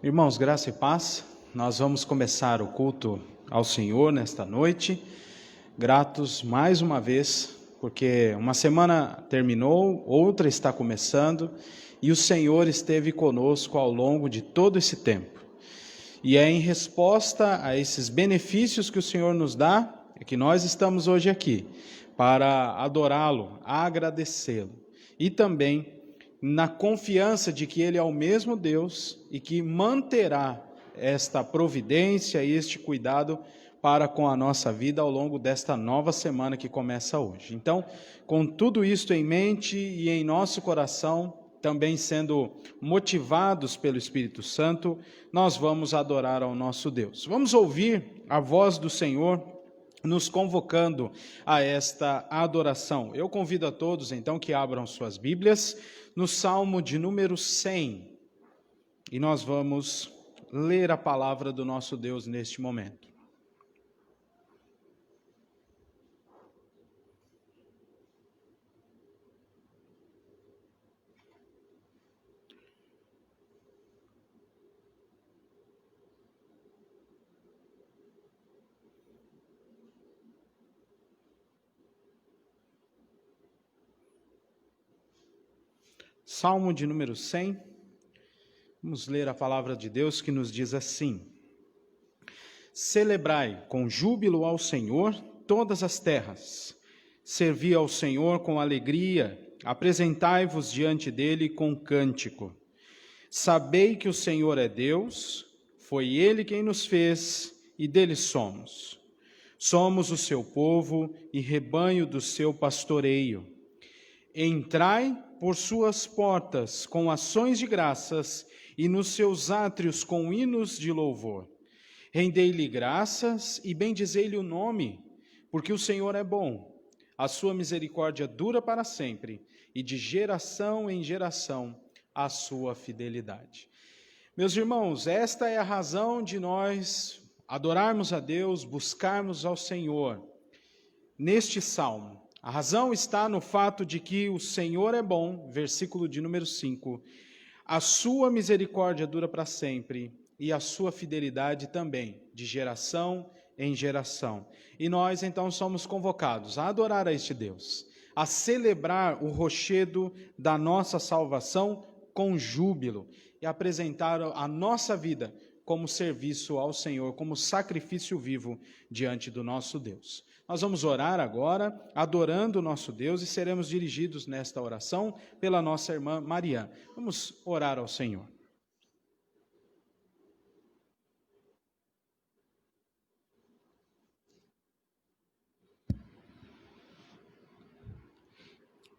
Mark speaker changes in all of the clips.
Speaker 1: Irmãos, graça e paz, nós vamos começar o culto ao Senhor nesta noite, gratos mais uma vez, porque uma semana terminou, outra está começando, e o Senhor esteve conosco ao longo de todo esse tempo. E é em resposta a esses benefícios que o Senhor nos dá, que nós estamos hoje aqui, para adorá-lo, agradecê-lo, e também na confiança de que Ele é o mesmo Deus e que manterá esta providência e este cuidado para com a nossa vida ao longo desta nova semana que começa hoje. Então, com tudo isto em mente e em nosso coração, também sendo motivados pelo Espírito Santo, nós vamos adorar ao nosso Deus. Vamos ouvir a voz do Senhor nos convocando a esta adoração. Eu convido a todos, então, que abram suas Bíblias no Salmo de número 100, e nós vamos ler a palavra do nosso Deus neste momento. Salmo de número 100, vamos ler a palavra de Deus que nos diz assim: Celebrai com júbilo ao Senhor todas as terras, servi ao Senhor com alegria, apresentai-vos diante dele com cântico. Sabei que o Senhor é Deus, foi Ele quem nos fez e dele somos. Somos o seu povo e rebanho do seu pastoreio. Entrai por suas portas com ações de graças e nos seus átrios com hinos de louvor. Rendei-lhe graças e bendizei-lhe o nome, porque o Senhor é bom. A sua misericórdia dura para sempre, e de geração em geração a sua fidelidade. Meus irmãos, esta é a razão de nós adorarmos a Deus, buscarmos ao Senhor neste salmo. A razão está no fato de que o Senhor é bom, versículo de número 5, a sua misericórdia dura para sempre e a sua fidelidade também, de geração em geração. E nós então somos convocados a adorar a este Deus, a celebrar o rochedo da nossa salvação com júbilo e apresentar a nossa vida como serviço ao Senhor, como sacrifício vivo diante do nosso Deus. Nós vamos orar agora, adorando o nosso Deus, e seremos dirigidos nesta oração pela nossa irmã Mariana. Vamos orar ao Senhor.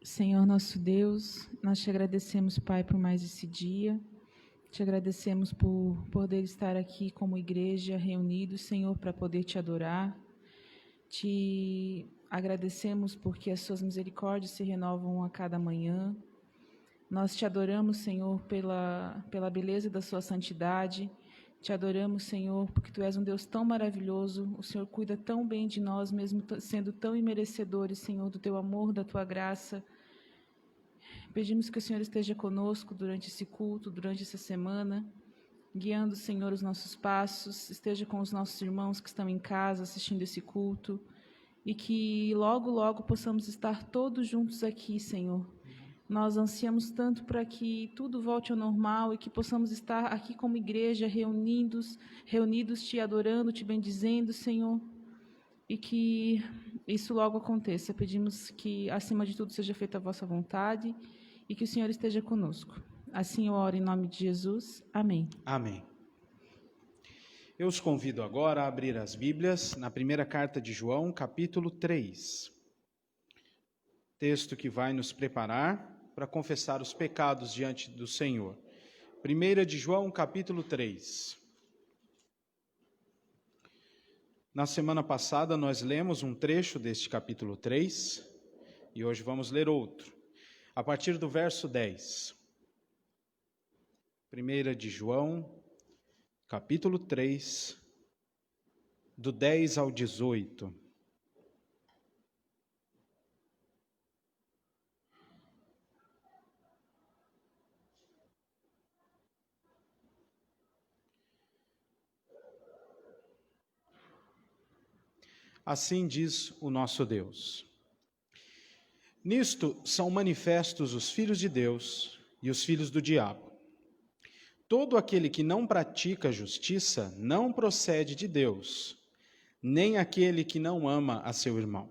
Speaker 2: Senhor nosso Deus, nós te agradecemos, Pai, por mais esse dia. Te agradecemos por poder estar aqui como igreja reunidos, Senhor, para poder te adorar. Te agradecemos porque as suas misericórdias se renovam a cada manhã. Nós te adoramos, Senhor, pela beleza da sua santidade. Te adoramos, Senhor, porque tu és um Deus tão maravilhoso. O Senhor cuida tão bem de nós, mesmo sendo tão imerecedores, Senhor, do teu amor, da tua graça. Pedimos que o Senhor esteja conosco durante esse culto, durante essa semana, guiando, Senhor, os nossos passos, esteja com os nossos irmãos que estão em casa assistindo esse culto, e que logo, logo possamos estar todos juntos aqui, Senhor. Nós ansiamos tanto para que tudo volte ao normal e que possamos estar aqui como igreja, reunidos, te adorando, te bendizendo, Senhor, e que isso logo aconteça. Pedimos que, acima de tudo, seja feita a vossa vontade e que o Senhor esteja conosco. Assim eu oro em nome de Jesus. Amém.
Speaker 1: Amém. Eu os convido agora a abrir as Bíblias na primeira carta de João, capítulo 3. Texto que vai nos preparar para confessar os pecados diante do Senhor. 1 de João, capítulo 3. Na semana passada nós lemos um trecho deste capítulo 3 e hoje vamos ler outro. A partir do verso 10. 1 de João, capítulo 3, do 10 ao 18. Assim diz o nosso Deus. Nisto são manifestos os filhos de Deus e os filhos do diabo. Todo aquele que não pratica a justiça não procede de Deus, nem aquele que não ama a seu irmão.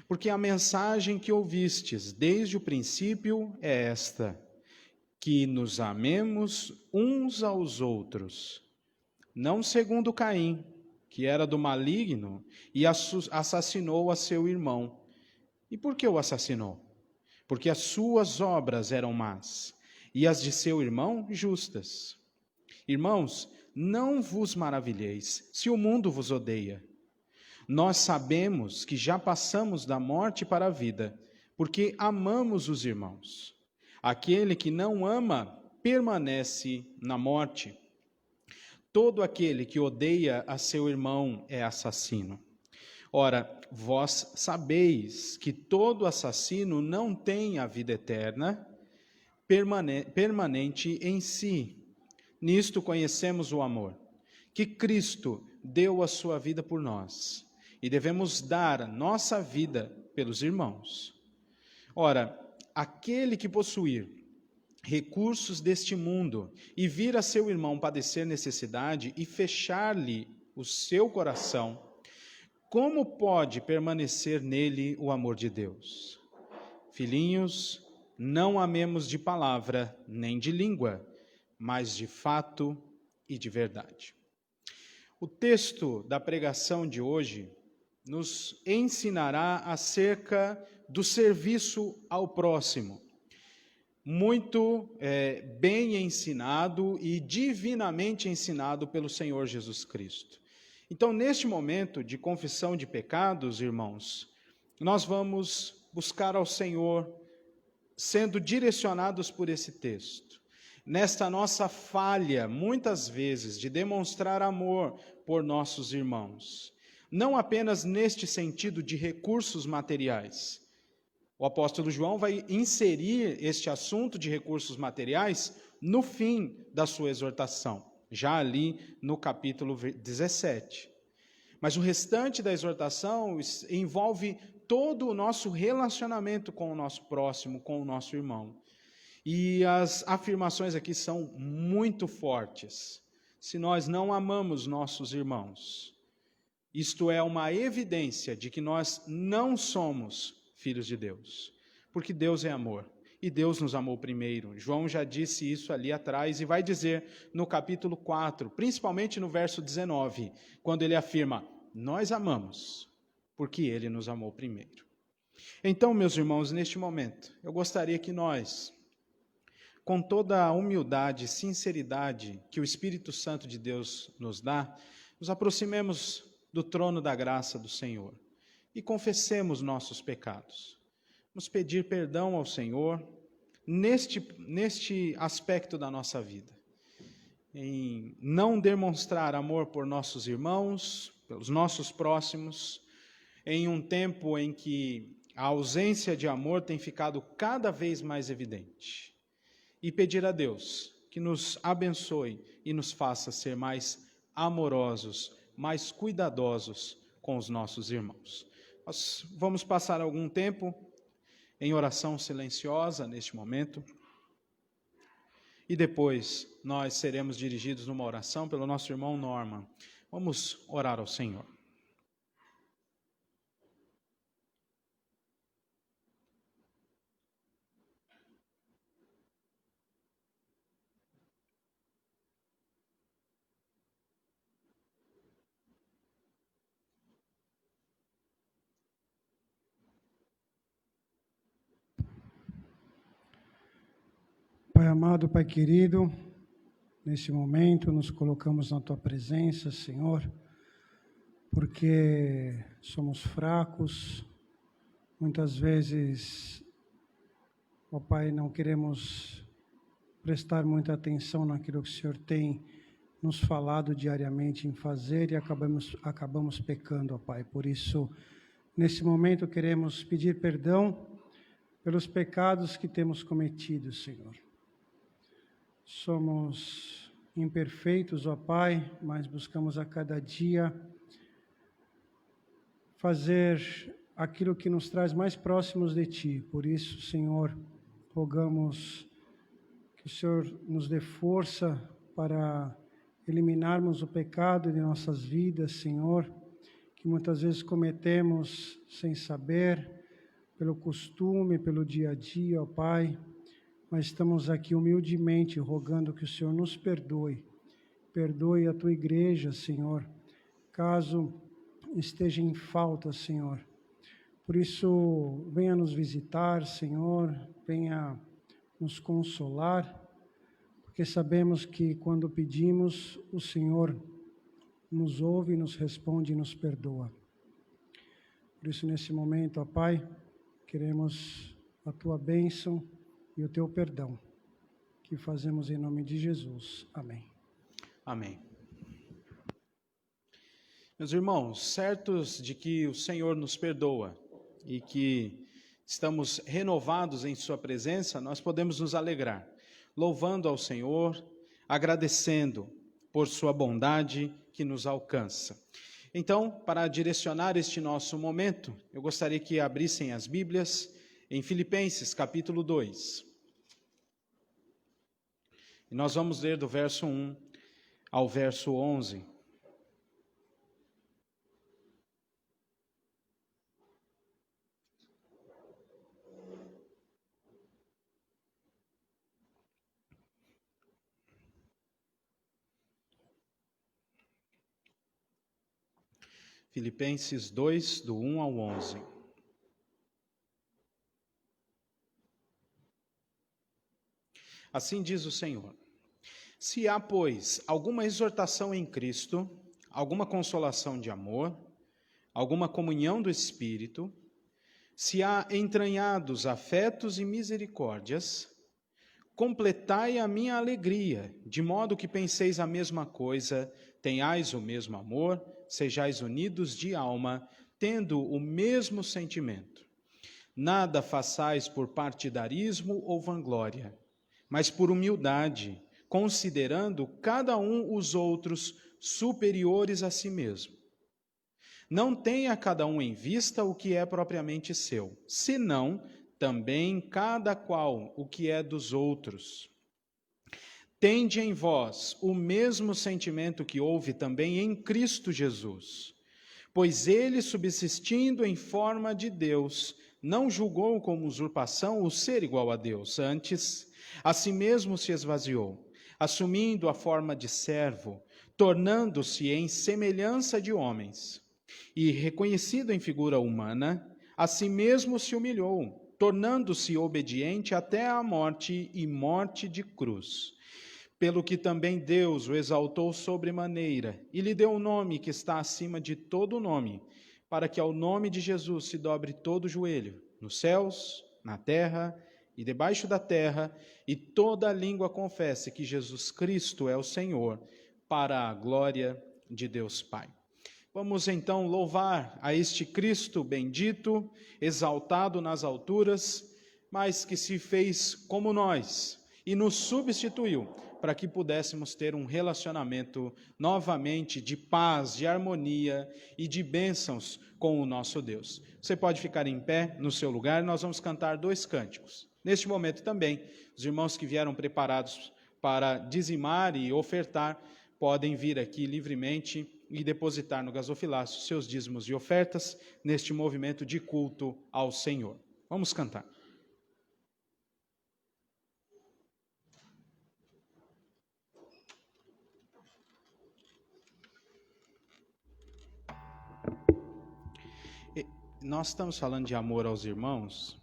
Speaker 1: Porque a mensagem que ouvistes desde o princípio é esta: que nos amemos uns aos outros, não segundo Caim, que era do maligno e assassinou a seu irmão. E por que o assassinou? Porque as suas obras eram más, e as de seu irmão justas. Irmãos, não vos maravilheis se o mundo vos odeia. Nós sabemos que já passamos da morte para a vida, porque amamos os irmãos. Aquele que não ama permanece na morte. Todo aquele que odeia a seu irmão é assassino. Ora, vós sabeis que todo assassino não tem a vida eterna permanente em si. Nisto conhecemos o amor, que Cristo deu a sua vida por nós, e devemos dar a nossa vida pelos irmãos. Ora, aquele que possuir recursos deste mundo e vir a seu irmão padecer necessidade e fechar-lhe o seu coração, como pode permanecer nele o amor de Deus? Filhinhos, não amemos de palavra nem de língua, mas de fato e de verdade. O texto da pregação de hoje nos ensinará acerca do serviço ao próximo. Muito bem ensinado e divinamente ensinado pelo Senhor Jesus Cristo. Então, neste momento de confissão de pecados, irmãos, nós vamos buscar ao Senhor, sendo direcionados por esse texto. Nesta nossa falha, muitas vezes, de demonstrar amor por nossos irmãos. Não apenas neste sentido de recursos materiais. O apóstolo João vai inserir este assunto de recursos materiais no fim da sua exortação, já ali no capítulo 17. Mas o restante da exortação envolve todo o nosso relacionamento com o nosso próximo, com o nosso irmão. E as afirmações aqui são muito fortes. Se nós não amamos nossos irmãos, isto é uma evidência de que nós não somos filhos de Deus, porque Deus é amor, e Deus nos amou primeiro. João já disse isso ali atrás, e vai dizer no capítulo 4, principalmente no verso 19, quando ele afirma, nós amamos, porque ele nos amou primeiro. Então, meus irmãos, neste momento, eu gostaria que nós, com toda a humildade e sinceridade que o Espírito Santo de Deus nos dá, nos aproximemos do trono da graça do Senhor e confessemos nossos pecados. Vamos pedir perdão ao Senhor neste aspecto da nossa vida, em não demonstrar amor por nossos irmãos, pelos nossos próximos, em um tempo em que a ausência de amor tem ficado cada vez mais evidente. E pedir a Deus que nos abençoe e nos faça ser mais amorosos, mais cuidadosos com os nossos irmãos. Nós vamos passar algum tempo em oração silenciosa neste momento. E depois nós seremos dirigidos numa oração pelo nosso irmão Norman. Vamos orar ao Senhor.
Speaker 3: Pai amado, Pai querido, neste momento nos colocamos na Tua presença, Senhor, porque somos fracos, muitas vezes, ó Pai, não queremos prestar muita atenção naquilo que o Senhor tem nos falado diariamente em fazer e acabamos pecando, ó Pai. Por isso, nesse momento queremos pedir perdão pelos pecados que temos cometido, Senhor. Somos imperfeitos, ó Pai, mas buscamos a cada dia fazer aquilo que nos traz mais próximos de Ti. Por isso, Senhor, rogamos que o Senhor nos dê força para eliminarmos o pecado de nossas vidas, Senhor, que muitas vezes cometemos sem saber, pelo costume, pelo dia a dia, ó Pai, mas estamos aqui humildemente rogando que o Senhor nos perdoe. Perdoe a Tua igreja, Senhor, caso esteja em falta, Senhor. Por isso, venha nos visitar, Senhor, venha nos consolar, porque sabemos que quando pedimos, o Senhor nos ouve, nos responde e nos perdoa. Por isso, nesse momento, ó Pai, queremos a Tua bênção e o Teu perdão, que fazemos em nome de Jesus. Amém.
Speaker 1: Amém. Meus irmãos, certos de que o Senhor nos perdoa e que estamos renovados em Sua presença, nós podemos nos alegrar, louvando ao Senhor, agradecendo por Sua bondade que nos alcança. Então, para direcionar este nosso momento, eu gostaria que abrissem as Bíblias em Filipenses, capítulo 2. E nós vamos ler do verso 1 ao verso 11. Filipenses 2, do 1 ao 11. Assim diz o Senhor: se há, pois, alguma exortação em Cristo, alguma consolação de amor, alguma comunhão do Espírito, se há entranhados afetos e misericórdias, completai a minha alegria, de modo que penseis a mesma coisa, tenhais o mesmo amor, sejais unidos de alma, tendo o mesmo sentimento. Nada façais por partidarismo ou vanglória, mas por humildade, considerando cada um os outros superiores a si mesmo. Não tenha cada um em vista o que é propriamente seu, senão também cada qual o que é dos outros. Tende em vós o mesmo sentimento que houve também em Cristo Jesus, pois ele, subsistindo em forma de Deus, não julgou como usurpação o ser igual a Deus, antes, a si mesmo se esvaziou, assumindo a forma de servo, tornando-se em semelhança de homens, e, reconhecido em figura humana, a si mesmo se humilhou, tornando-se obediente até à morte e morte de cruz. Pelo que também Deus o exaltou sobremaneira, e lhe deu um nome que está acima de todo nome, para que ao nome de Jesus se dobre todo o joelho, nos céus, na terra e debaixo da terra, e toda língua confesse que Jesus Cristo é o Senhor, para a glória de Deus Pai. Vamos então louvar a este Cristo bendito, exaltado nas alturas, mas que se fez como nós e nos substituiu, para que pudéssemos ter um relacionamento novamente de paz, de harmonia e de bênçãos com o nosso Deus. Você pode ficar em pé no seu lugar, nós vamos cantar 2 cânticos. Neste momento também, os irmãos que vieram preparados para dizimar e ofertar, podem vir aqui livremente e depositar no gasofilácio seus dízimos e ofertas neste movimento de culto ao Senhor. Vamos cantar. Nós estamos falando de amor aos irmãos,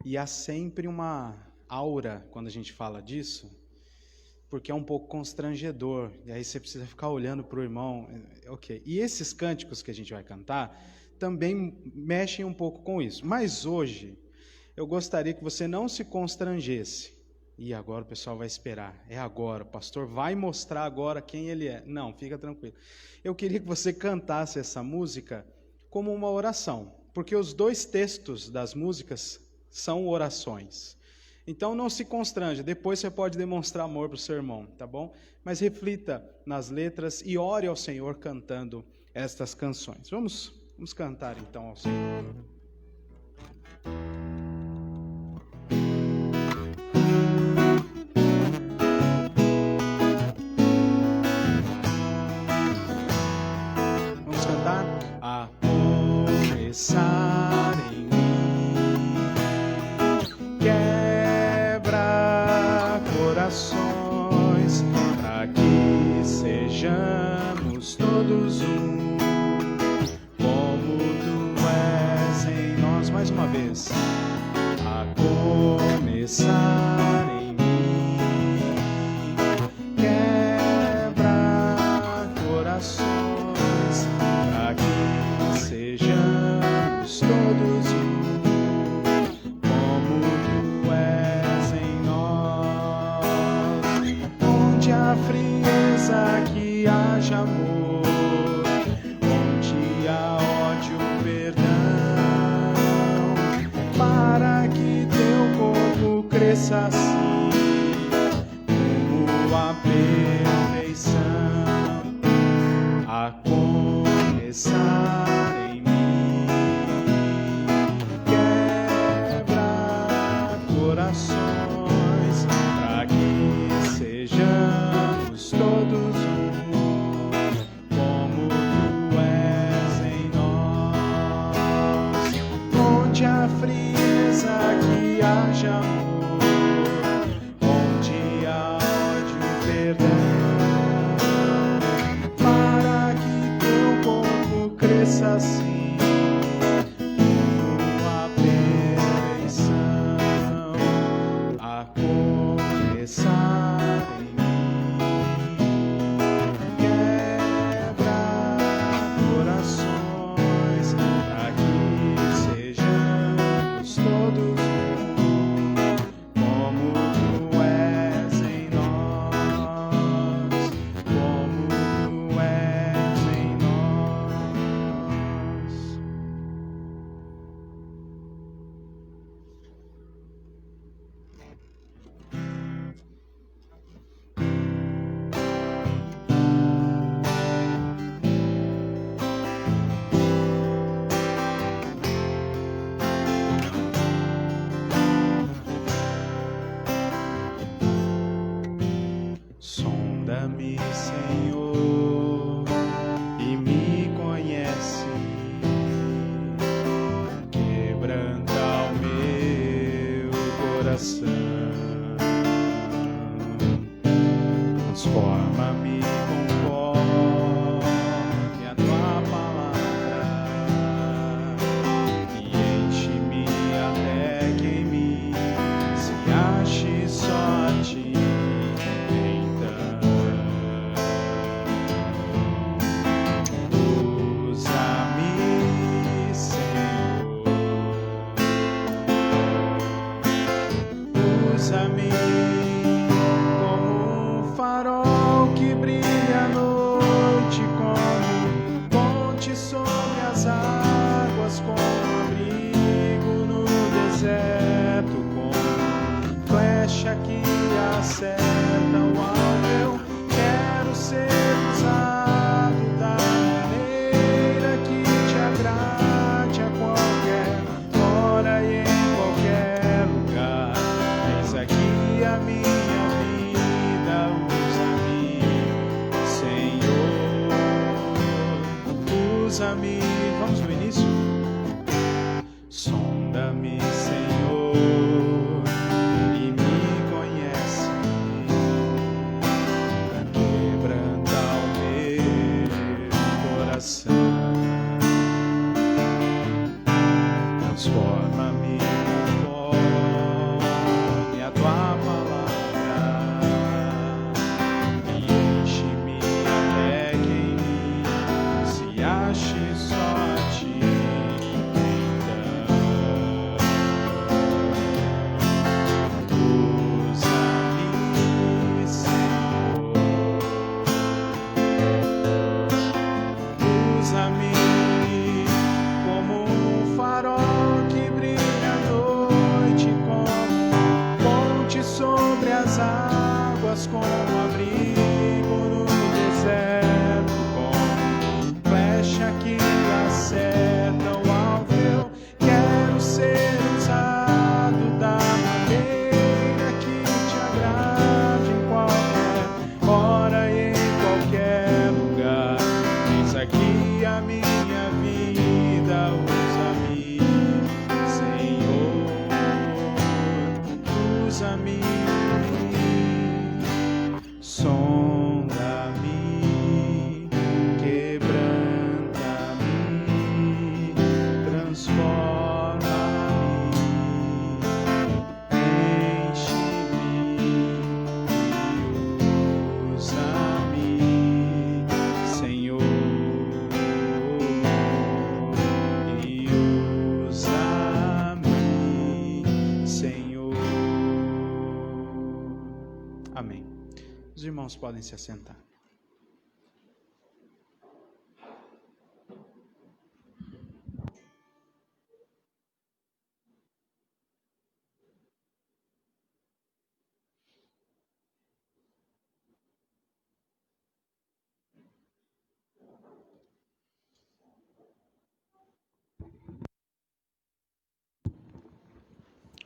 Speaker 1: e há sempre uma aura quando a gente fala disso, porque é um pouco constrangedor, e aí você precisa ficar olhando para o irmão, ok. E esses cânticos que a gente vai cantar também mexem um pouco com isso, mas hoje eu gostaria que você não se constrangesse. E agora o pessoal vai esperar, é agora, o pastor vai mostrar agora quem ele é. Não, fica tranquilo. Eu queria que você cantasse essa música como uma oração, porque os 2 textos das músicas são orações. Então não se constranja, depois você pode demonstrar amor para o seu irmão, tá bom? Mas reflita nas letras e ore ao Senhor cantando estas canções. Vamos Vamos cantar então ao Senhor. Vamos cantar? A começar em mim, quebra corações, para que sejamos todos um, como tu és em nós. Mais uma vez. A começar em mim, quebra corações, para que sejamos todos um, como tu és em nós. Onde há frieza, que haja amor, onde há ódio, perdão, para que teu corpo cresça assim, como a perfeição. A começar em mim, quebra corações, para que sejamos todos um, como tu és em nós. Onde há frieza, que haja amor, onde há ódio, perdão, para que teu corpo cresça assim, como a perfeição. A começar em mim, quebra corações, para que sejamos todos um, como tu és em nós, como tu és em nós. Sonda-me, Senhor, e me conhece, quebranta o meu coração, transforma-me conforme a tua palavra, e enche-me até que em mim se ache só a ti. Usa-me como um farol que brilha à noite, como ponte sobre as águas, como abrigo no deserto, como flecha que acerta o alvo. Eu quero ser usado da maneira que te agrade, a qualquer hora e em qualquer lugar. Eis aqui a minha vida, usa-me, Senhor, usa-me. Vamos no início. Sonda-me, Senhor, e me conhece, quebranta o meu coração, transforma-me conforme a tua palavra, e enche-me até que em mim se ache só a ti. Usa-me, Senhor, usa-me como um farol que brilha à noite, como ponte sobre as águas, como abrigo no deserto, como flecha que acerta usa-me, sonda-me, quebranta-me, transforma-me, enche-me, usa-me, Senhor, e usa-me, Senhor. Amém. Os irmãos podem se assentar.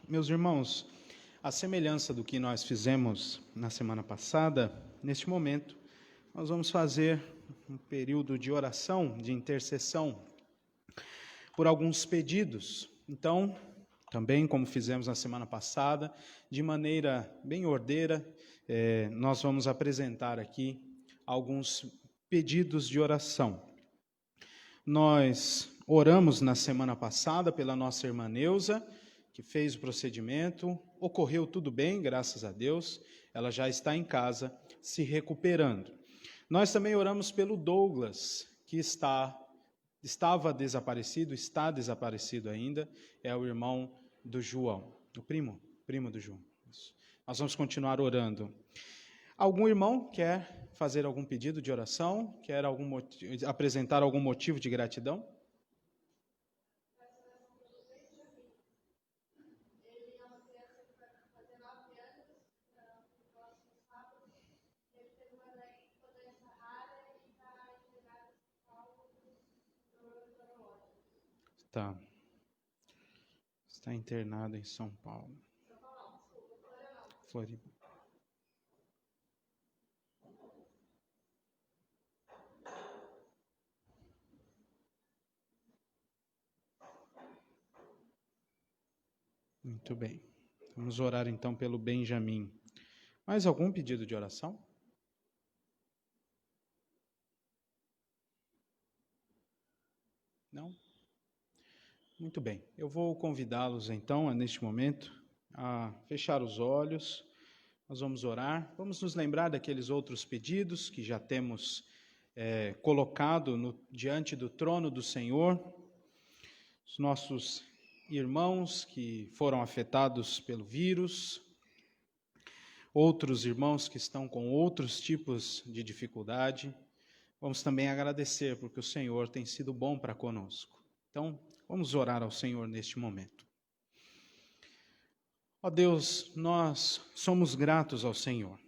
Speaker 1: Meus irmãos, à semelhança do que nós fizemos na semana passada, neste momento, nós vamos fazer um período de oração, de intercessão, por alguns pedidos. Então, também como fizemos na semana passada, de maneira bem ordeira, nós vamos apresentar aqui alguns pedidos de oração. Nós oramos na semana passada pela nossa irmã Neuza, que fez o procedimento, ocorreu tudo bem, graças a Deus, ela já está em casa, se recuperando. Nós também oramos pelo Douglas, que estava desaparecido, está desaparecido ainda, é o irmão do João, o primo do João. Nós vamos continuar orando. Algum irmão quer fazer algum pedido de oração? Quer apresentar algum motivo de gratidão? Tá. Está internado em São Paulo. Floripa. Muito bem. Vamos orar então pelo Benjamin. Mais algum pedido de oração? Não? Muito bem, eu vou convidá-los então, neste momento, a fechar os olhos, nós vamos orar, vamos nos lembrar daqueles outros pedidos que já temos colocado diante do trono do Senhor, os nossos irmãos que foram afetados pelo vírus, outros irmãos que estão com outros tipos de dificuldade, vamos também agradecer porque o Senhor tem sido bom para conosco. Então, vamos orar ao Senhor neste momento. Ó Deus, nós somos gratos ao Senhor.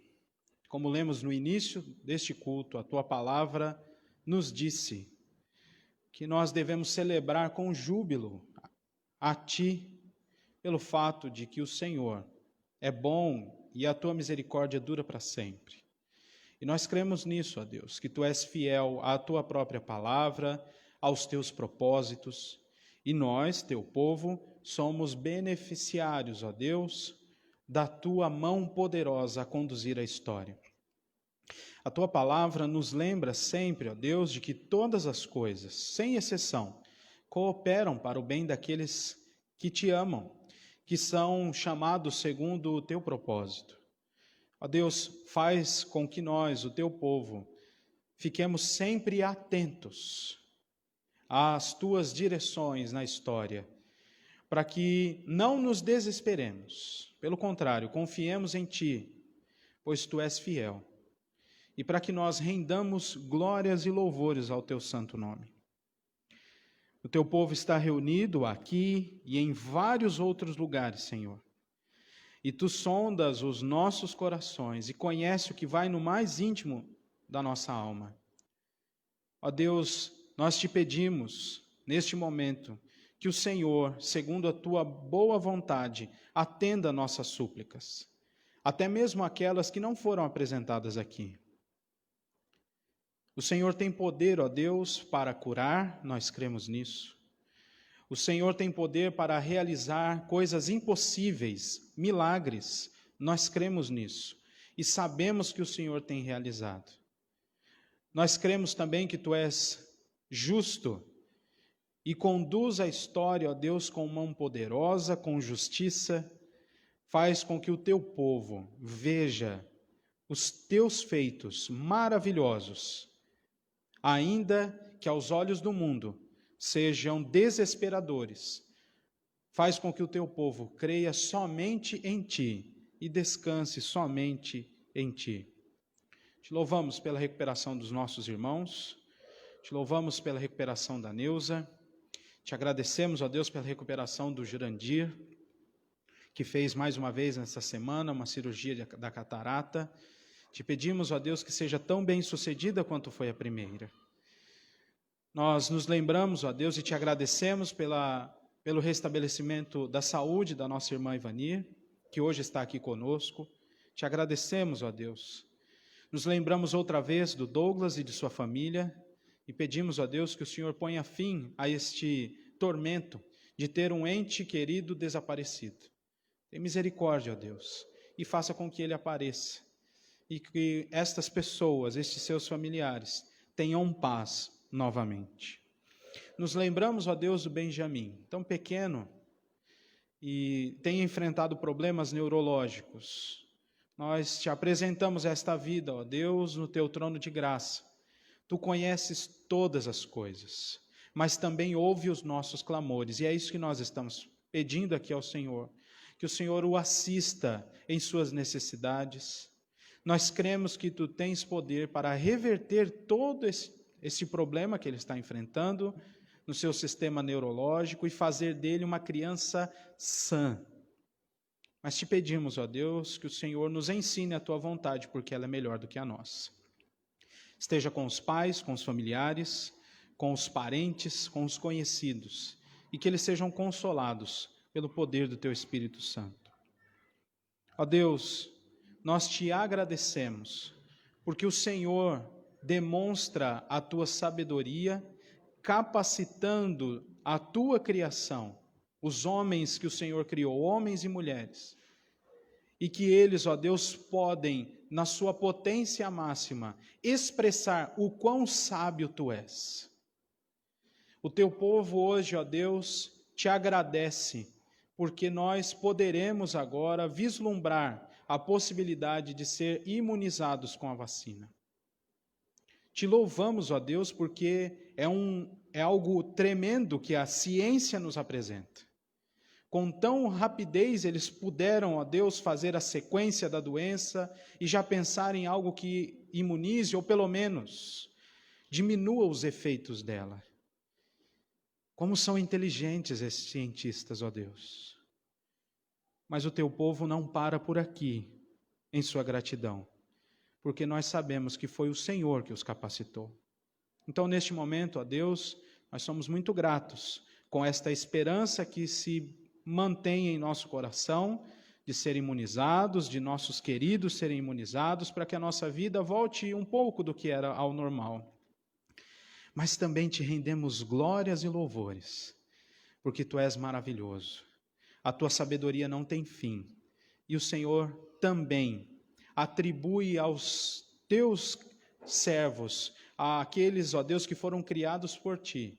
Speaker 1: Como lemos no início deste culto, a Tua palavra nos disse que nós devemos celebrar com júbilo a Ti, pelo fato de que o Senhor é bom e a Tua misericórdia dura para sempre. E nós cremos nisso, ó Deus, que Tu és fiel à Tua própria palavra, aos Teus propósitos. E nós, Teu povo, somos beneficiários, ó Deus, da Tua mão poderosa a conduzir a história. A Tua palavra nos lembra sempre, ó Deus, de que todas as coisas, sem exceção, cooperam para o bem daqueles que Te amam, que são chamados segundo o Teu propósito. Ó Deus, faz com que nós, o Teu povo, fiquemos sempre atentos às Tuas direções na história, para que não nos desesperemos, pelo contrário, confiemos em Ti, pois Tu és fiel, e para que nós rendamos glórias e louvores ao Teu santo nome. O Teu povo está reunido aqui e em vários outros lugares, Senhor, e Tu sondas os nossos corações e conhece o que vai no mais íntimo da nossa alma. Ó Deus, nós Te pedimos, neste momento, que o Senhor, segundo a Tua boa vontade, atenda nossas súplicas, até mesmo aquelas que não foram apresentadas aqui. O Senhor tem poder, ó Deus, para curar, nós cremos nisso. O Senhor tem poder para realizar coisas impossíveis, milagres, Nós cremos nisso e sabemos que o Senhor tem realizado. Nós cremos também que Tu és justo e conduz a história, ó Deus, com mão poderosa, com justiça. Faz com que o Teu povo veja os Teus feitos maravilhosos, ainda que aos olhos do mundo sejam desesperadores. Faz com que o Teu povo creia somente em Ti e descanse somente em Ti. Te louvamos pela recuperação dos nossos irmãos, te louvamos pela recuperação da Neuza, te agradecemos, ó Deus, pela recuperação do Jurandir, que fez mais uma vez nessa semana uma cirurgia da catarata. Te pedimos, ó Deus, que seja tão bem sucedida quanto foi a primeira. Nós nos lembramos, ó Deus, e te agradecemos pelo restabelecimento da saúde da nossa irmã Ivanir, que hoje está aqui conosco. Te agradecemos, ó Deus. Nos lembramos outra vez do Douglas e de sua família e pedimos, ó Deus, que o Senhor ponha fim a este tormento de ter um ente querido desaparecido. Tem misericórdia, ó Deus, e faça com que ele apareça e que estas pessoas, estes seus familiares, tenham paz novamente. Nos lembramos, ó Deus, do Benjamin, tão pequeno e tem enfrentado problemas neurológicos. Nós te apresentamos esta vida, ó Deus, no Teu trono de graça. Tu conheces todas as coisas, mas também ouve os nossos clamores, e é isso que nós estamos pedindo aqui ao Senhor, que o Senhor o assista em suas necessidades. Nós cremos que Tu tens poder para reverter todo esse problema que ele está enfrentando no seu sistema neurológico e fazer dele uma criança sã. Mas te pedimos, ó Deus, que o Senhor nos ensine a Tua vontade, porque ela é melhor do que a nossa. Esteja com os pais, com os familiares, com os parentes, com os conhecidos, e que eles sejam consolados pelo poder do Teu Espírito Santo. Ó Deus, nós Te agradecemos, porque o Senhor demonstra a Tua sabedoria, capacitando a Tua criação, os homens que o Senhor criou, homens e mulheres, e que eles, ó Deus, podem, na sua potência máxima, expressar o quão sábio Tu és. O Teu povo hoje, ó Deus, Te agradece, porque nós poderemos agora vislumbrar a possibilidade de ser imunizados com a vacina. Te louvamos, ó Deus, porque é algo tremendo que a ciência nos apresenta. Com tão rapidez eles puderam, ó Deus, fazer a sequência da doença e já pensar em algo que imunize ou pelo menos diminua os efeitos dela. Como são inteligentes esses cientistas, ó Deus. Mas o Teu povo não para por aqui em sua gratidão, porque nós sabemos que foi o Senhor que os capacitou. Então, neste momento, ó Deus, nós somos muito gratos com esta esperança que se mantém em nosso coração de ser imunizados, de nossos queridos serem imunizados, para que a nossa vida volte um pouco do que era ao normal. Mas também Te rendemos glórias e louvores, porque Tu és maravilhoso. A Tua sabedoria não tem fim, e o Senhor também atribui aos Teus servos, àqueles, ó Deus, que foram criados por Ti,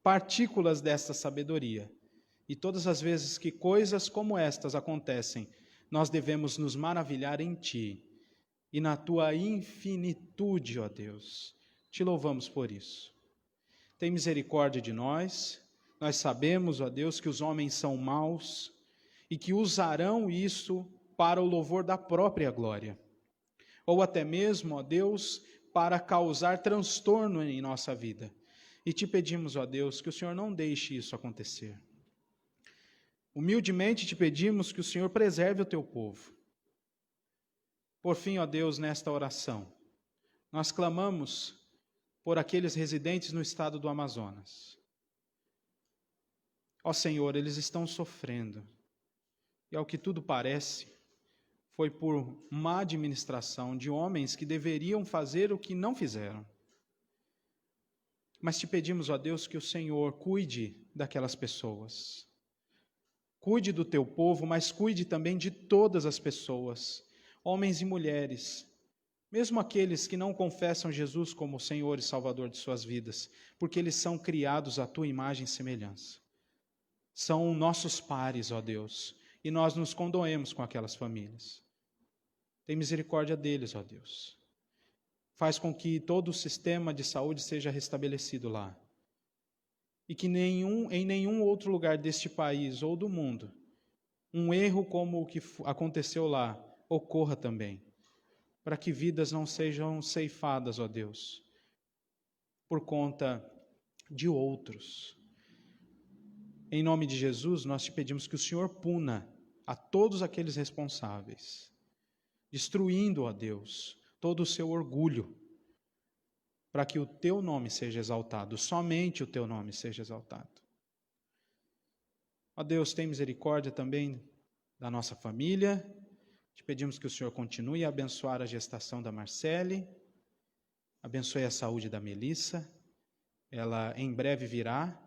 Speaker 1: partículas desta sabedoria. E todas as vezes que coisas como estas acontecem, nós devemos nos maravilhar em Ti e na Tua infinitude, ó Deus. Te louvamos por isso. Tem misericórdia de nós. Nós sabemos, ó Deus, que os homens são maus e que usarão isso para o louvor da própria glória. Ou até mesmo, ó Deus, para causar transtorno em nossa vida. E Te pedimos, ó Deus, que o Senhor não deixe isso acontecer. Humildemente Te pedimos que o Senhor preserve o Teu povo. Por fim, ó Deus, nesta oração, nós clamamos por aqueles residentes no estado do Amazonas. Ó Senhor, eles estão sofrendo. E ao que tudo parece, foi por má administração de homens que deveriam fazer o que não fizeram. Mas Te pedimos, ó Deus, que o Senhor cuide daquelas pessoas. Cuide do teu povo, mas cuide também de todas as pessoas, homens e mulheres, mesmo aqueles que não confessam Jesus como Senhor e Salvador de suas vidas, porque eles são criados à tua imagem e semelhança. São nossos pares, ó Deus, e nós nos condoemos com aquelas famílias. Tem misericórdia deles, ó Deus. Faz com que todo o sistema de saúde seja restabelecido lá. E que em nenhum outro lugar deste país ou do mundo, um erro como o que aconteceu lá ocorra também, para que vidas não sejam ceifadas, ó Deus, por conta de outros. Em nome de Jesus, nós te pedimos que o Senhor puna a todos aqueles responsáveis, destruindo, ó Deus, todo o seu orgulho, para que o teu nome seja exaltado, somente o teu nome seja exaltado. Ó Deus, tem misericórdia também da nossa família. Te pedimos que o Senhor continue a abençoar a gestação da Marcele, abençoe a saúde da Melissa, ela em breve virá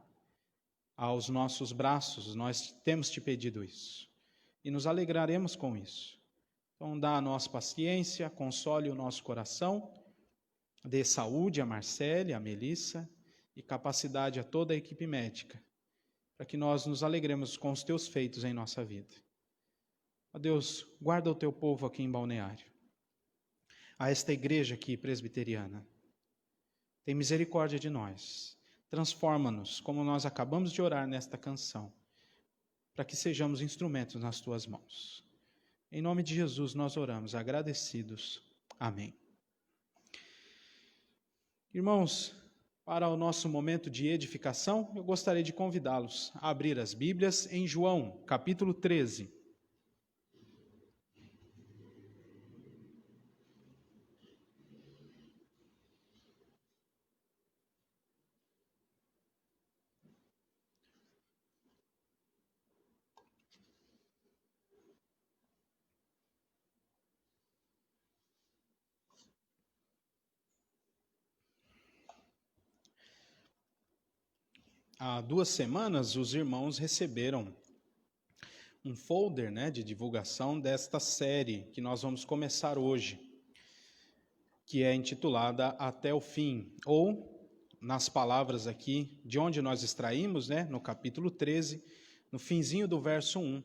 Speaker 1: aos nossos braços, nós temos te pedido isso, e nos alegraremos com isso. Então dá a nós paciência, console o nosso coração, dê saúde a Marcele, a Melissa, e capacidade a toda a equipe médica, para que nós nos alegremos com os teus feitos em nossa vida. Ó Deus, guarda o teu povo aqui em Balneário, a esta igreja aqui presbiteriana. Tem misericórdia de nós. Transforma-nos, como nós acabamos de orar nesta canção, para que sejamos instrumentos nas tuas mãos. Em nome de Jesus nós oramos, agradecidos. Amém. Irmãos, para o nosso momento de edificação, eu gostaria de convidá-los a abrir as Bíblias em João, capítulo 13. Há 2 semanas, os irmãos receberam um folder, de divulgação desta série que nós vamos começar hoje, que é intitulada Até o Fim, ou, nas palavras aqui, de onde nós extraímos, no capítulo 13, no finzinho do verso 1,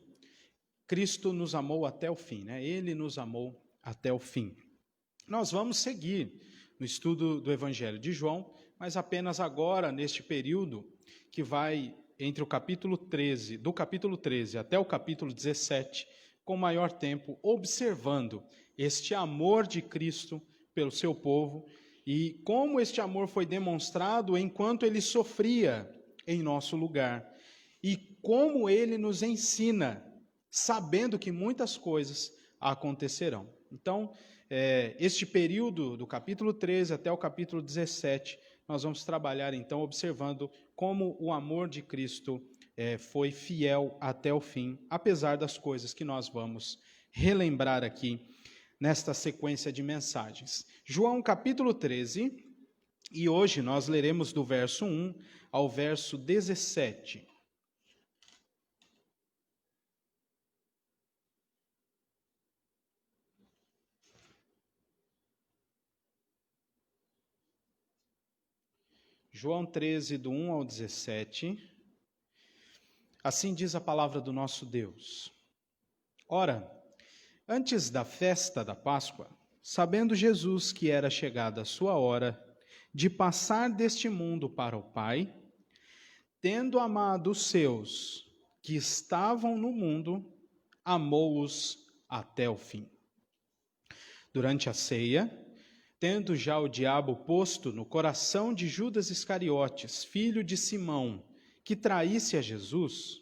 Speaker 1: Cristo nos amou até o fim, Ele nos amou até o fim. Nós vamos seguir no estudo do Evangelho de João, mas apenas agora, neste período, que vai entre o capítulo 13, do capítulo 13 até o capítulo 17, com maior tempo, observando este amor de Cristo pelo seu povo e como este amor foi demonstrado enquanto ele sofria em nosso lugar e como ele nos ensina, sabendo que muitas coisas acontecerão. Então, este período do capítulo 13 até o capítulo 17, nós vamos trabalhar então observando como o amor de Cristo foi fiel até o fim, apesar das coisas que nós vamos relembrar aqui nesta sequência de mensagens. João capítulo 13, e hoje nós leremos do verso 1 ao verso 17. João 13, do 1 ao 17, assim diz a palavra do nosso Deus. Ora, antes da festa da Páscoa, sabendo Jesus que era chegada a sua hora de passar deste mundo para o Pai, tendo amado os seus que estavam no mundo, amou-os até o fim. Durante a ceia, tendo já o diabo posto no coração de Judas Iscariotes, filho de Simão, que traísse a Jesus,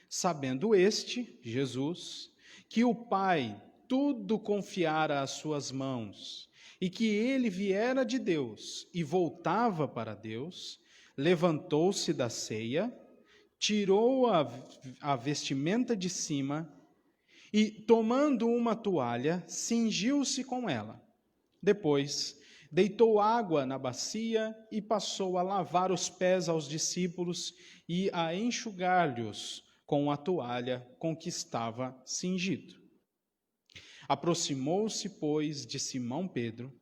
Speaker 1: sabendo este, Jesus, que o Pai tudo confiara às suas mãos, e que ele viera de Deus e voltava para Deus, levantou-se da ceia, tirou a vestimenta de cima e, tomando uma toalha, cingiu-se com ela. Depois, deitou água na bacia e passou a lavar os pés aos discípulos e a enxugar-lhes com a toalha com que estava cingido. Aproximou-se, pois, de Simão Pedro,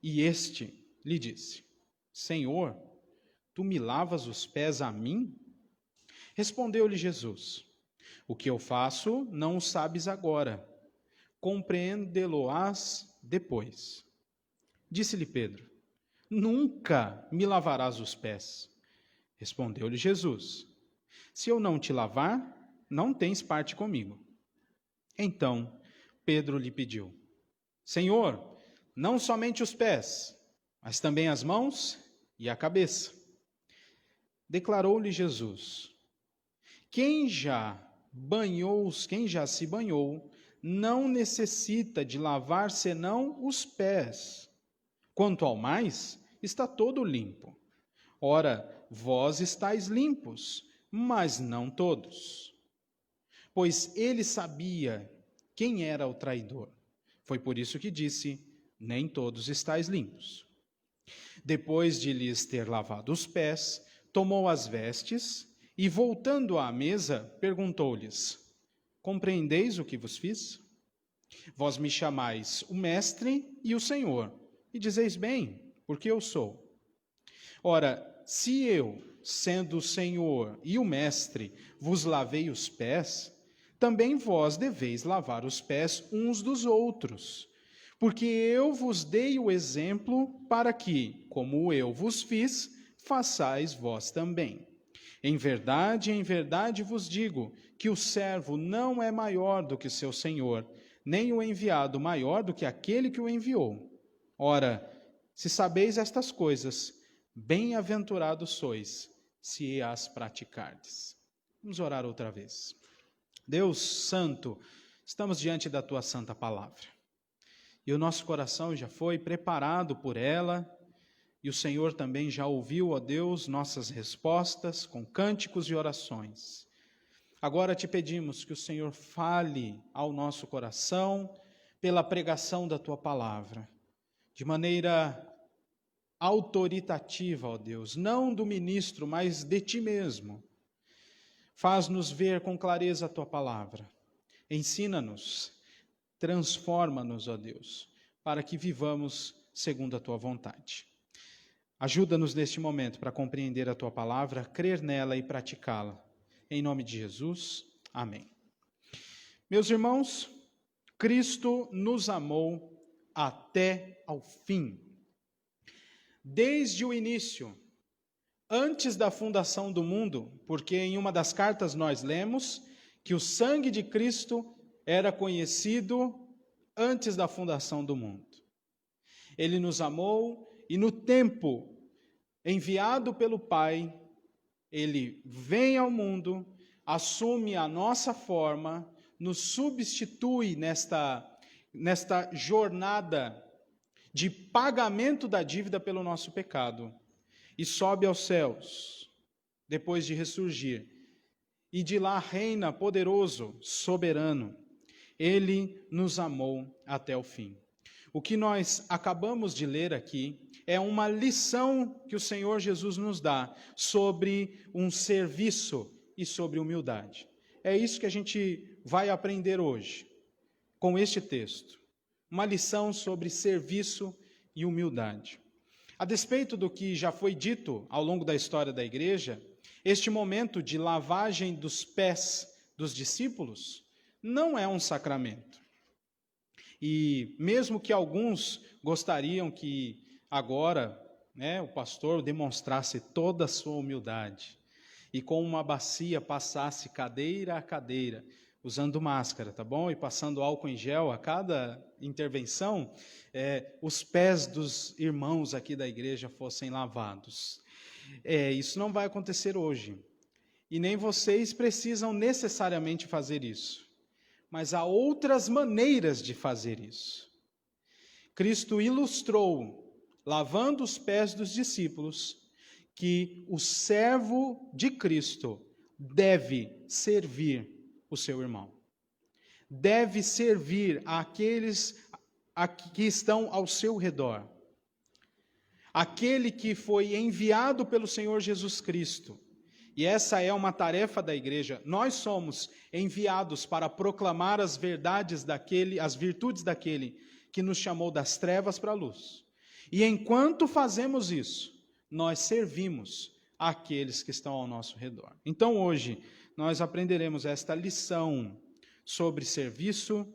Speaker 1: e este lhe disse: Senhor, tu me lavas os pés a mim? Respondeu-lhe Jesus: O que eu faço não o sabes agora, compreendê-lo-ás depois. Disse-lhe Pedro: Nunca me lavarás os pés. Respondeu-lhe Jesus: Se eu não te lavar, não tens parte comigo. Então Pedro lhe pediu: Senhor, não somente os pés, mas também as mãos e a cabeça. Declarou-lhe Jesus: Quem já se banhou, não necessita de lavar senão os pés. Quanto ao mais, está todo limpo. Ora, vós estáis limpos, mas não todos. Pois ele sabia quem era o traidor. Foi por isso que disse: Nem todos estáis limpos. Depois de lhes ter lavado os pés, tomou as vestes e, voltando à mesa, perguntou-lhes: Compreendeis o que vos fiz? Vós me chamais o Mestre e o Senhor, e dizeis bem, porque eu sou. Ora, se eu, sendo o Senhor e o Mestre, vos lavei os pés, também vós deveis lavar os pés uns dos outros. Porque eu vos dei o exemplo para que, como eu vos fiz, façais vós também. Em verdade vos digo que o servo não é maior do que seu senhor, nem o enviado maior do que aquele que o enviou. Ora, se sabeis estas coisas, bem-aventurados sois, se as praticardes. Vamos orar outra vez. Deus Santo, estamos diante da Tua Santa Palavra. E o nosso coração já foi preparado por ela, e o Senhor também já ouviu, ó Deus, nossas respostas com cânticos e orações. Agora te pedimos que o Senhor fale ao nosso coração pela pregação da Tua Palavra, de maneira autoritativa, ó Deus, não do ministro, mas de Ti mesmo. Faz-nos ver com clareza a Tua Palavra. Ensina-nos, transforma-nos, ó Deus, para que vivamos segundo a Tua vontade. Ajuda-nos neste momento para compreender a Tua Palavra, crer nela e praticá-la. Em nome de Jesus, amém. Meus irmãos, Cristo nos amou até ao fim. Desde o início, antes da fundação do mundo, porque em uma das cartas nós lemos que o sangue de Cristo era conhecido antes da fundação do mundo. Ele nos amou e no tempo enviado pelo Pai, Ele vem ao mundo, assume a nossa forma, nos substitui nesta jornada de pagamento da dívida pelo nosso pecado e sobe aos céus, depois de ressurgir, e de lá reina poderoso, soberano. Ele nos amou até o fim. O que nós acabamos de ler aqui é uma lição que o Senhor Jesus nos dá sobre um serviço e sobre humildade. É isso que a gente vai aprender hoje, com este texto. Uma lição sobre serviço e humildade. A despeito do que já foi dito ao longo da história da igreja, este momento de lavagem dos pés dos discípulos não é um sacramento. E mesmo que alguns gostariam que agora, o pastor demonstrasse toda a sua humildade e com uma bacia passasse cadeira a cadeira, usando máscara, tá bom? E passando álcool em gel a cada intervenção, os pés dos irmãos aqui da igreja fossem lavados. Isso não vai acontecer hoje. E nem vocês precisam necessariamente fazer isso. Mas há outras maneiras de fazer isso. Cristo ilustrou, lavando os pés dos discípulos, que o servo de Cristo deve servir o seu irmão. Deve servir àqueles que estão ao seu redor. Aquele que foi enviado pelo Senhor Jesus Cristo, E essa é uma tarefa da igreja. Nós somos enviados para proclamar as verdades daquele, as virtudes daquele que nos chamou das trevas para a luz. E enquanto fazemos isso, nós servimos àqueles que estão ao nosso redor. Então hoje nós aprenderemos esta lição sobre serviço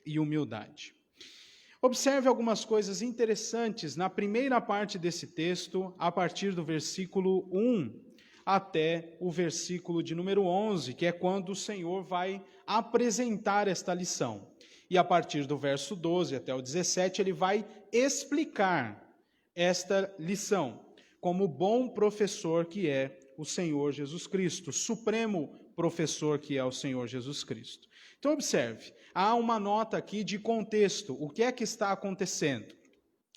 Speaker 1: e humildade. Observe algumas coisas interessantes na primeira parte desse texto, a partir do versículo 1 até o versículo de número 11, que é quando o Senhor vai apresentar esta lição. E a partir do verso 12 até o 17, ele vai explicar esta lição, como bom professor que é o Senhor Jesus Cristo, supremo professor que é o Senhor Jesus Cristo. Então observe, há uma nota aqui de contexto, o que é que está acontecendo?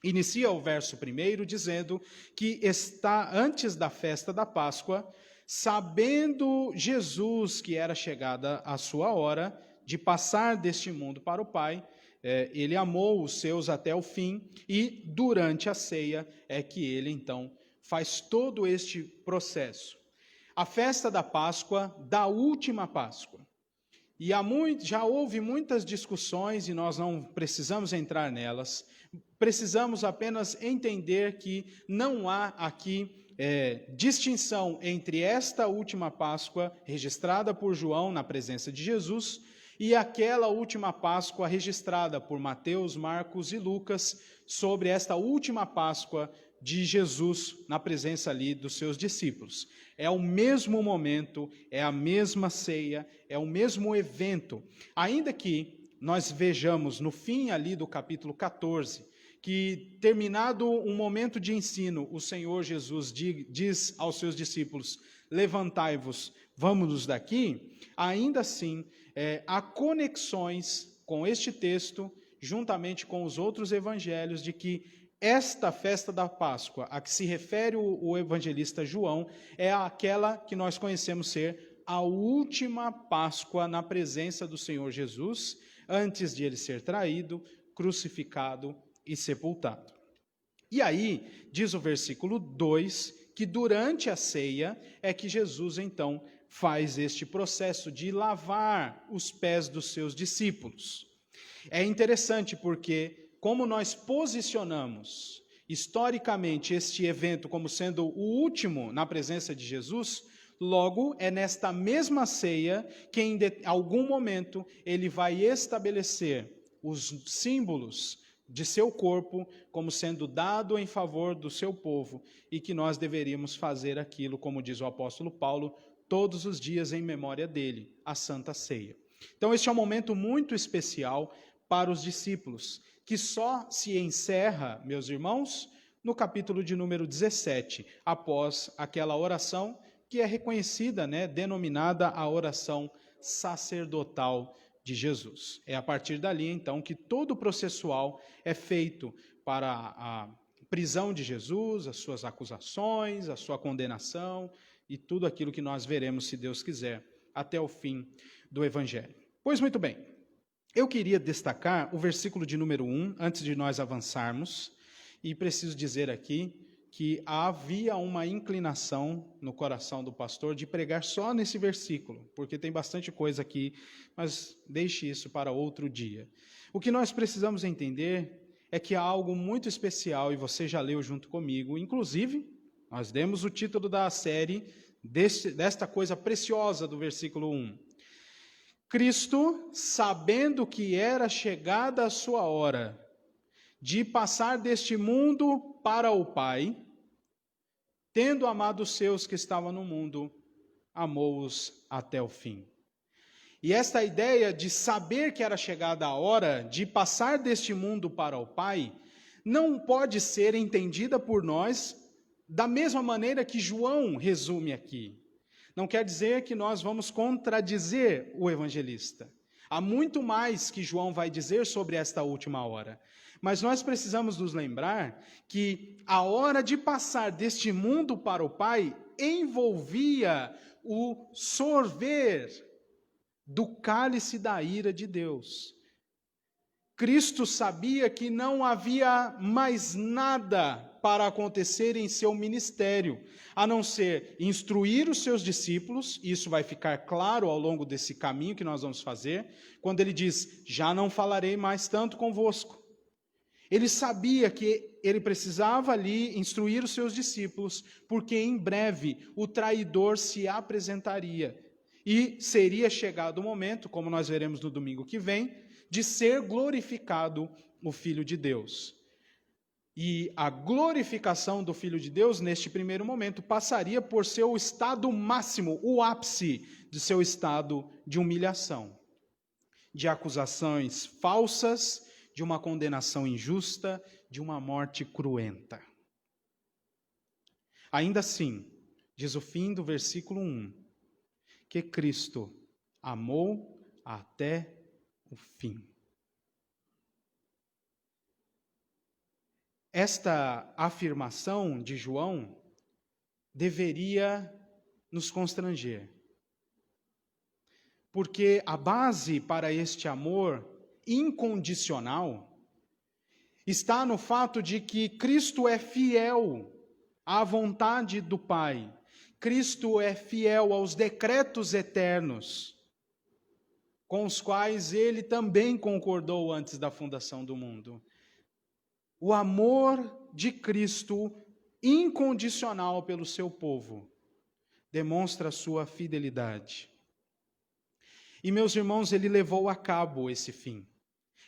Speaker 1: Inicia o verso 1 dizendo que está antes da festa da Páscoa, sabendo Jesus que era chegada a sua hora de passar deste mundo para o Pai, ele amou os seus até o fim, e durante a ceia é que ele então faz todo este processo. A festa da Páscoa, da última Páscoa. E já houve muitas discussões, e nós não precisamos entrar nelas, precisamos apenas entender que não há aqui distinção entre esta última Páscoa, registrada por João na presença de Jesus, e aquela última Páscoa registrada por Mateus, Marcos e Lucas, sobre esta última Páscoa de Jesus na presença ali dos seus discípulos. É o mesmo momento, é a mesma ceia, é o mesmo evento. Ainda que nós vejamos no fim ali do capítulo 14, que terminado um momento de ensino, o Senhor Jesus diz aos seus discípulos, levantai-vos, vamos-nos daqui, ainda assim, há conexões com este texto, juntamente com os outros evangelhos, de que esta festa da Páscoa, a que se refere o evangelista João, é aquela que nós conhecemos ser a última Páscoa na presença do Senhor Jesus, antes de ele ser traído, crucificado e sepultado. E aí, diz o versículo 2, que durante a ceia é que Jesus, então, faz este processo de lavar os pés dos seus discípulos. É interessante porque, como nós posicionamos historicamente este evento como sendo o último na presença de Jesus, logo é nesta mesma ceia que em algum momento ele vai estabelecer os símbolos de seu corpo como sendo dado em favor do seu povo e que nós deveríamos fazer aquilo, como diz o apóstolo Paulo, todos os dias em memória dele, a Santa Ceia. Então este é um momento muito especial para os discípulos, que só se encerra, meus irmãos, no capítulo de número 17, após aquela oração que é reconhecida, denominada a oração sacerdotal de Jesus. É a partir dali, então, que todo o processual é feito para a prisão de Jesus, as suas acusações, a sua condenação e tudo aquilo que nós veremos, se Deus quiser, até o fim do Evangelho. Pois muito bem, eu queria destacar o versículo de número 1, antes de nós avançarmos, e preciso dizer aqui que havia uma inclinação no coração do pastor de pregar só nesse versículo, porque tem bastante coisa aqui, mas deixe isso para outro dia. O que nós precisamos entender é que há algo muito especial, e você já leu junto comigo, inclusive, nós demos o título da série desta coisa preciosa do versículo 1. Cristo, sabendo que era chegada a sua hora de passar deste mundo para o Pai, tendo amado os seus que estavam no mundo, amou-os até o fim. E esta ideia de saber que era chegada a hora de passar deste mundo para o Pai, não pode ser entendida por nós da mesma maneira que João resume aqui. Não quer dizer que nós vamos contradizer o evangelista. Há muito mais que João vai dizer sobre esta última hora. Mas nós precisamos nos lembrar que a hora de passar deste mundo para o Pai envolvia o sorver do cálice da ira de Deus. Cristo sabia que não havia mais nada para acontecer em seu ministério, a não ser instruir os seus discípulos, e isso vai ficar claro ao longo desse caminho que nós vamos fazer, quando ele diz, já não falarei mais tanto convosco. Ele sabia que ele precisava ali instruir os seus discípulos, porque em breve o traidor se apresentaria e seria chegado o momento, como nós veremos no domingo que vem, de ser glorificado o Filho de Deus. E a glorificação do Filho de Deus, neste primeiro momento, passaria por seu estado máximo, o ápice de seu estado de humilhação, de acusações falsas, de uma condenação injusta, de uma morte cruenta. Ainda assim, diz o fim do versículo 1, que Cristo amou até o fim. Esta afirmação de João deveria nos constranger, porque a base para este amor incondicional está no fato de que Cristo é fiel à vontade do Pai. Cristo é fiel aos decretos eternos, com os quais ele também concordou antes da fundação do mundo. O amor de Cristo, incondicional pelo seu povo, demonstra sua fidelidade. E, meus irmãos, ele levou a cabo esse fim,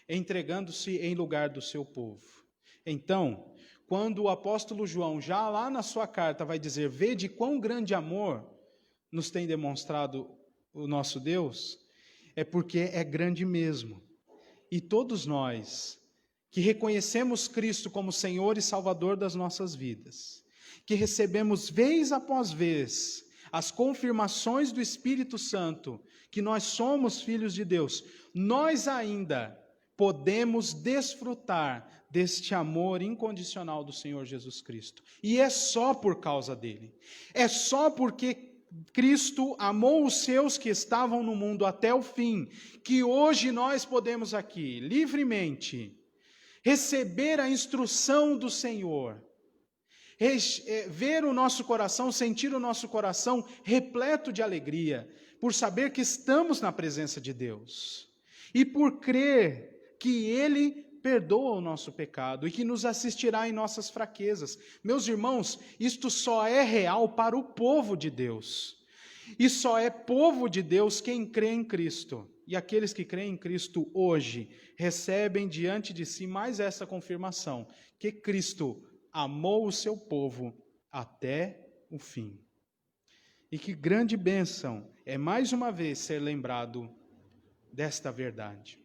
Speaker 1: entregando-se em lugar do seu povo. Então, quando o apóstolo João, já lá na sua carta, vai dizer, vede quão grande amor nos tem demonstrado o nosso Deus, é porque é grande mesmo. E todos nós, que reconhecemos Cristo como Senhor e Salvador das nossas vidas, que recebemos vez após vez as confirmações do Espírito Santo, que nós somos filhos de Deus, nós ainda podemos desfrutar deste amor incondicional do Senhor Jesus Cristo. E é só por causa dele. É só porque Cristo amou os seus que estavam no mundo até o fim, que hoje nós podemos aqui, livremente, receber a instrução do Senhor, ver o nosso coração, sentir o nosso coração repleto de alegria, por saber que estamos na presença de Deus, e por crer que Ele perdoa o nosso pecado e que nos assistirá em nossas fraquezas. Meus irmãos, isto só é real para o povo de Deus, e só é povo de Deus quem crê em Cristo. E aqueles que creem em Cristo hoje recebem diante de si mais essa confirmação, que Cristo amou o seu povo até o fim. E que grande bênção é mais uma vez ser lembrado desta verdade.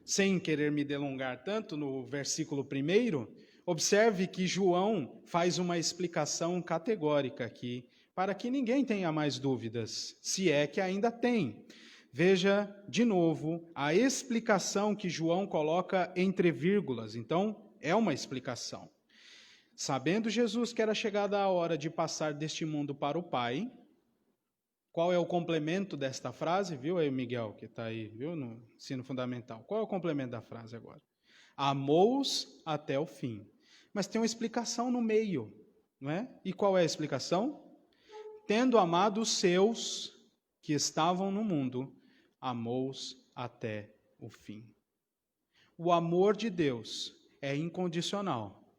Speaker 1: Sem querer me delongar tanto no versículo 1, observe que João faz uma explicação categórica aqui, para que ninguém tenha mais dúvidas, se é que ainda tem. Veja, de novo, a explicação que João coloca entre vírgulas. Então, é uma explicação. Sabendo Jesus que era chegada a hora de passar deste mundo para o Pai, qual é o complemento desta frase? Viu aí o Miguel, que está aí, viu, no ensino fundamental. Qual é o complemento da frase agora? Amou-os até o fim. Mas tem uma explicação no meio, não é? E qual é a explicação? Tendo amado os seus que estavam no mundo, amou-os até o fim. O amor de Deus é incondicional,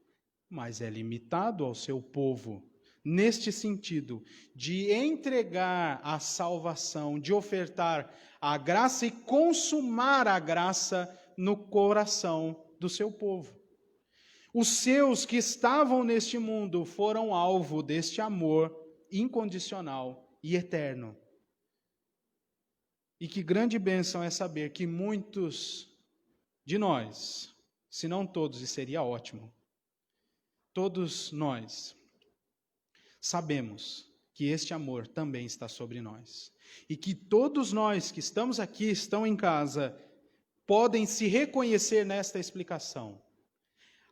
Speaker 1: mas é limitado ao seu povo, neste sentido, de entregar a salvação, de ofertar a graça e consumar a graça no coração do seu povo. Os seus que estavam neste mundo foram alvo deste amor incondicional e eterno. E que grande bênção é saber que muitos de nós, se não todos, e seria ótimo, todos nós sabemos que este amor também está sobre nós. E que todos nós que estamos aqui, estão em casa, podem se reconhecer nesta explicação.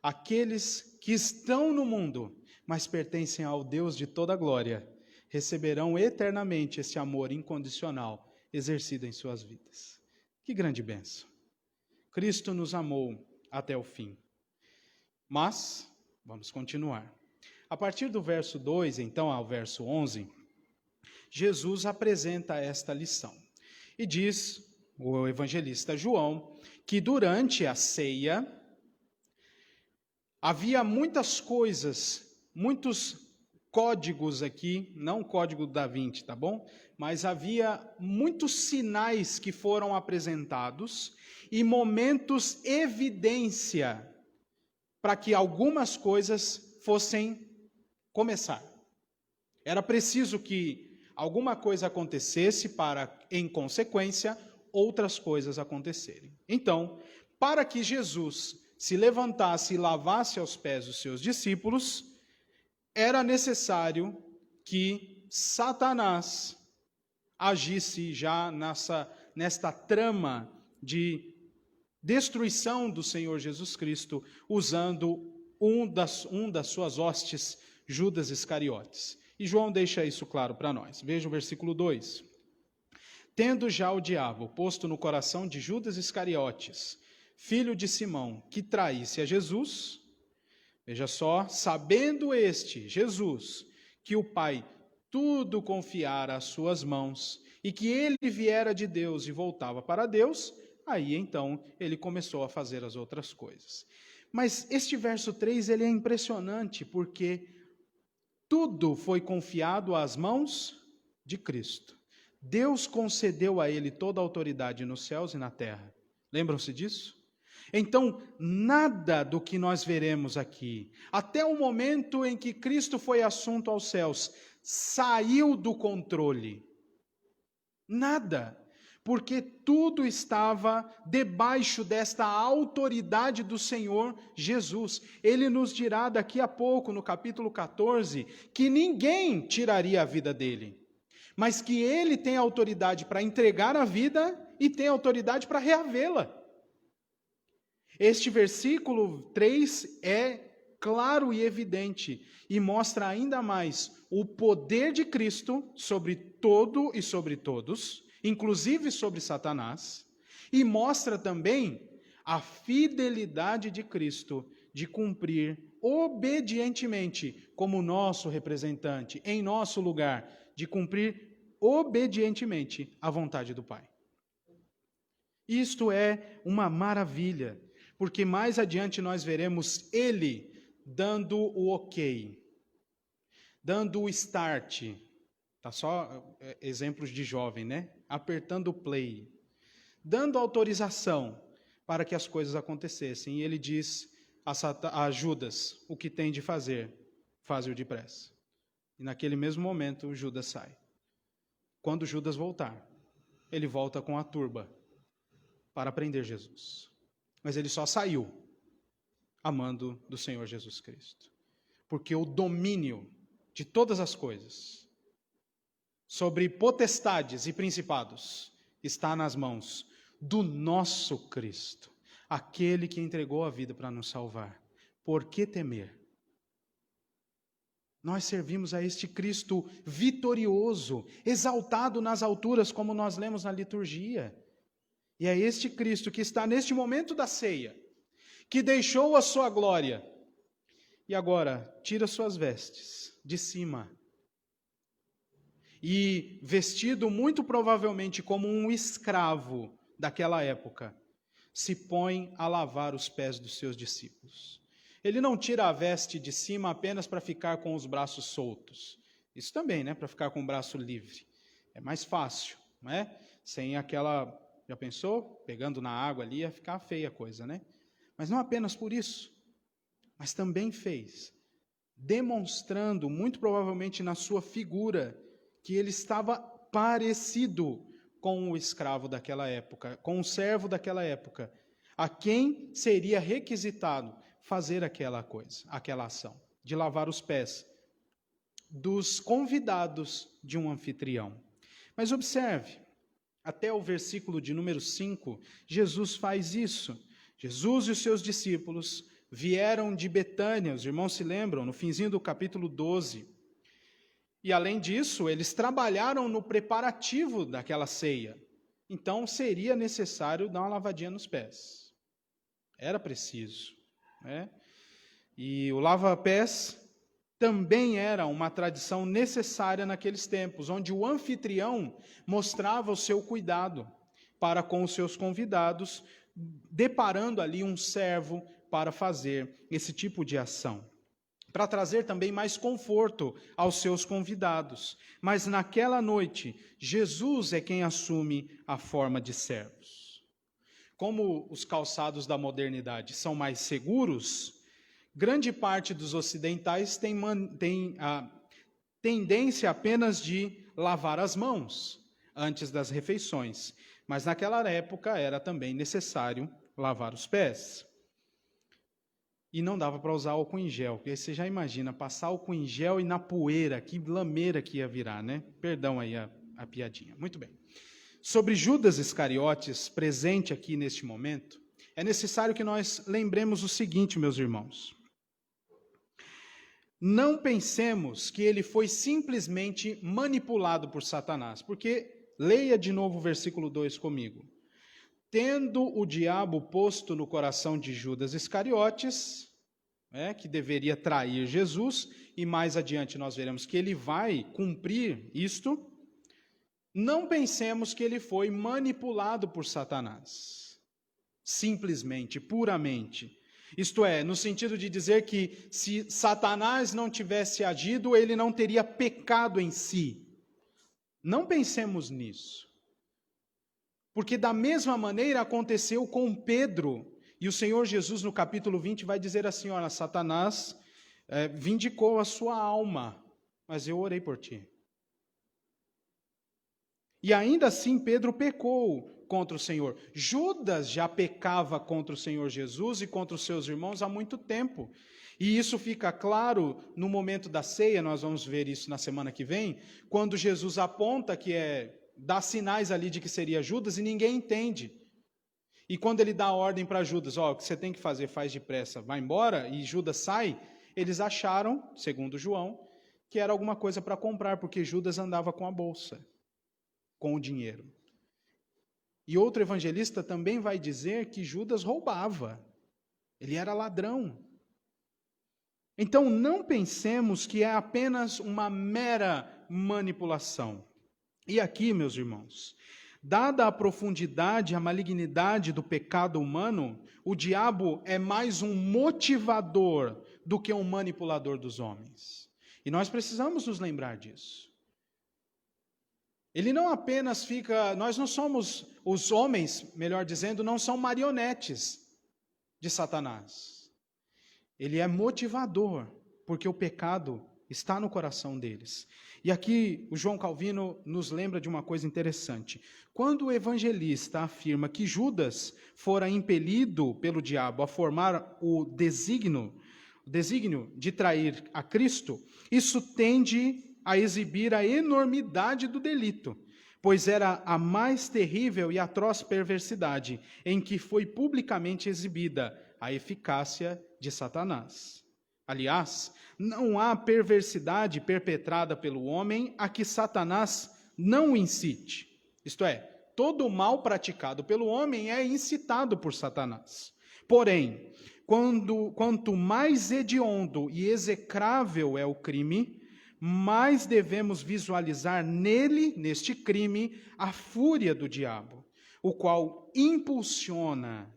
Speaker 1: Aqueles que estão no mundo, mas pertencem ao Deus de toda glória, receberão eternamente esse amor incondicional exercido em suas vidas. Que grande bênção! Cristo nos amou até o fim. Mas Vamos continuar. A partir do verso 2, então, ao verso 11, Jesus apresenta esta lição. E diz o evangelista João que durante a ceia havia muitas coisas, muitos códigos aqui, não o código da Vinci, tá bom? Mas havia muitos sinais que foram apresentados e momentos evidência para que algumas coisas fossem começar. Era preciso que alguma coisa acontecesse para, em consequência, outras coisas acontecerem. Então, para que Jesus se levantasse e lavasse aos pés os seus discípulos, era necessário que Satanás agisse já nesta trama de destruição do Senhor Jesus Cristo, usando um das suas hostes, Judas Iscariotes. E João deixa isso claro para nós. Veja o versículo 2. Tendo já o diabo posto no coração de Judas Iscariotes, filho de Simão, que traísse a Jesus, veja só, sabendo este, Jesus, que o Pai tudo confiara às suas mãos e que ele viera de Deus e voltava para Deus, aí então ele começou a fazer as outras coisas. Mas este verso 3 ele é impressionante porque tudo foi confiado às mãos de Cristo. Deus concedeu a ele toda a autoridade nos céus e na terra. Lembram-se disso? Então, nada do que nós veremos aqui, até o momento em que Cristo foi assunto aos céus, saiu do controle. Nada. Porque tudo estava debaixo desta autoridade do Senhor Jesus. Ele nos dirá daqui a pouco, no capítulo 14, que ninguém tiraria a vida dele, mas que ele tem autoridade para entregar a vida e tem autoridade para reavê-la. Este versículo 3 é claro e evidente e mostra ainda mais o poder de Cristo sobre todo e sobre todos, inclusive sobre Satanás, e mostra também a fidelidade de Cristo de cumprir obedientemente, como nosso representante, em nosso lugar, de cumprir obedientemente a vontade do Pai. Isto é uma maravilha, porque mais adiante nós veremos Ele dando o ok, dando o start. Tá só exemplos de jovem, né? Apertando o play, dando autorização para que as coisas acontecessem. E ele diz a Judas o que tem de fazer, faz-o depressa. E naquele mesmo momento, Judas sai. Quando Judas voltar, ele volta com a turba para prender Jesus. Mas ele só saiu amando do Senhor Jesus Cristo. Porque o domínio de todas as coisas, sobre potestades e principados, está nas mãos do nosso Cristo, aquele que entregou a vida para nos salvar. Por que temer? Nós servimos a este Cristo vitorioso, exaltado nas alturas, como nós lemos na liturgia. E é este Cristo que está neste momento da ceia, que deixou a sua glória, e agora tira suas vestes de cima, e vestido muito provavelmente como um escravo daquela época, se põe a lavar os pés dos seus discípulos. Ele não tira a veste de cima apenas para ficar com os braços soltos. Isso também, né? Para ficar com o braço livre. É mais fácil, não é? Sem aquela, já pensou? Pegando na água ali, ia ficar feia a coisa, né? Mas não apenas por isso, mas também fez, demonstrando, muito provavelmente na sua figura, que ele estava parecido com o escravo daquela época, com o servo daquela época, a quem seria requisitado fazer aquela coisa, aquela ação, de lavar os pés dos convidados de um anfitrião. Mas observe, até o versículo de número 5, Jesus faz isso. Jesus e os seus discípulos vieram de Betânia, os irmãos se lembram, no finzinho do capítulo 12. E além disso, eles trabalharam no preparativo daquela ceia. Então seria necessário dar uma lavadinha nos pés. Era preciso, né? E o lava-pés também era uma tradição necessária naqueles tempos, onde o anfitrião mostrava o seu cuidado para com os seus convidados, deparando ali um servo para fazer esse tipo de ação, para trazer também mais conforto aos seus convidados. Mas naquela noite, Jesus é quem assume a forma de servos. Como os calçados da modernidade são mais seguros, grande parte dos ocidentais tem a tendência apenas de lavar as mãos antes das refeições, mas naquela época era também necessário lavar os pés. E não dava para usar álcool em gel, porque aí você já imagina, passar álcool em gel e na poeira, que lameira que ia virar, né? Perdão aí a piadinha. Muito bem. Sobre Judas Iscariotes, presente aqui neste momento, é necessário que nós lembremos o seguinte, meus irmãos. Não pensemos que ele foi simplesmente manipulado por Satanás, porque, leia de novo o versículo 2 comigo. Tendo o diabo posto no coração de Judas Iscariotes, que deveria trair Jesus, e mais adiante nós veremos que ele vai cumprir isto, não pensemos que ele foi manipulado por Satanás, simplesmente, puramente. Isto é, no sentido de dizer que se Satanás não tivesse agido, ele não teria pecado em si. Não pensemos nisso. Porque da mesma maneira aconteceu com Pedro, e o Senhor Jesus no capítulo 20 vai dizer assim, olha, Satanás vindicou a sua alma, mas eu orei por ti. E ainda assim Pedro pecou contra o Senhor. Judas já pecava contra o Senhor Jesus e contra os seus irmãos há muito tempo. E isso fica claro no momento da ceia, nós vamos ver isso na semana que vem, quando Jesus aponta dá sinais ali de que seria Judas e ninguém entende. E quando ele dá a ordem para Judas, o que você tem que fazer, faz depressa, vai embora, e Judas sai, eles acharam, segundo João, que era alguma coisa para comprar, porque Judas andava com a bolsa, com o dinheiro. E outro evangelista também vai dizer que Judas roubava, ele era ladrão. Então não pensemos que é apenas uma mera manipulação. E aqui, meus irmãos, dada a profundidade, a malignidade do pecado humano, o diabo é mais um motivador do que um manipulador dos homens. E nós precisamos nos lembrar disso. Ele não apenas nós não somos, os homens, melhor dizendo, não são marionetes de Satanás. Ele é motivador, porque o pecado está no coração deles. E aqui o João Calvino nos lembra de uma coisa interessante. Quando o evangelista afirma que Judas fora impelido pelo diabo a formar o desígnio de trair a Cristo, isso tende a exibir a enormidade do delito, pois era a mais terrível e atroz perversidade em que foi publicamente exibida a eficácia de Satanás. Aliás, não há perversidade perpetrada pelo homem a que Satanás não incite. Isto é, todo o mal praticado pelo homem é incitado por Satanás. Porém, quanto mais hediondo e execrável é o crime, mais devemos visualizar neste crime, a fúria do diabo, o qual impulsiona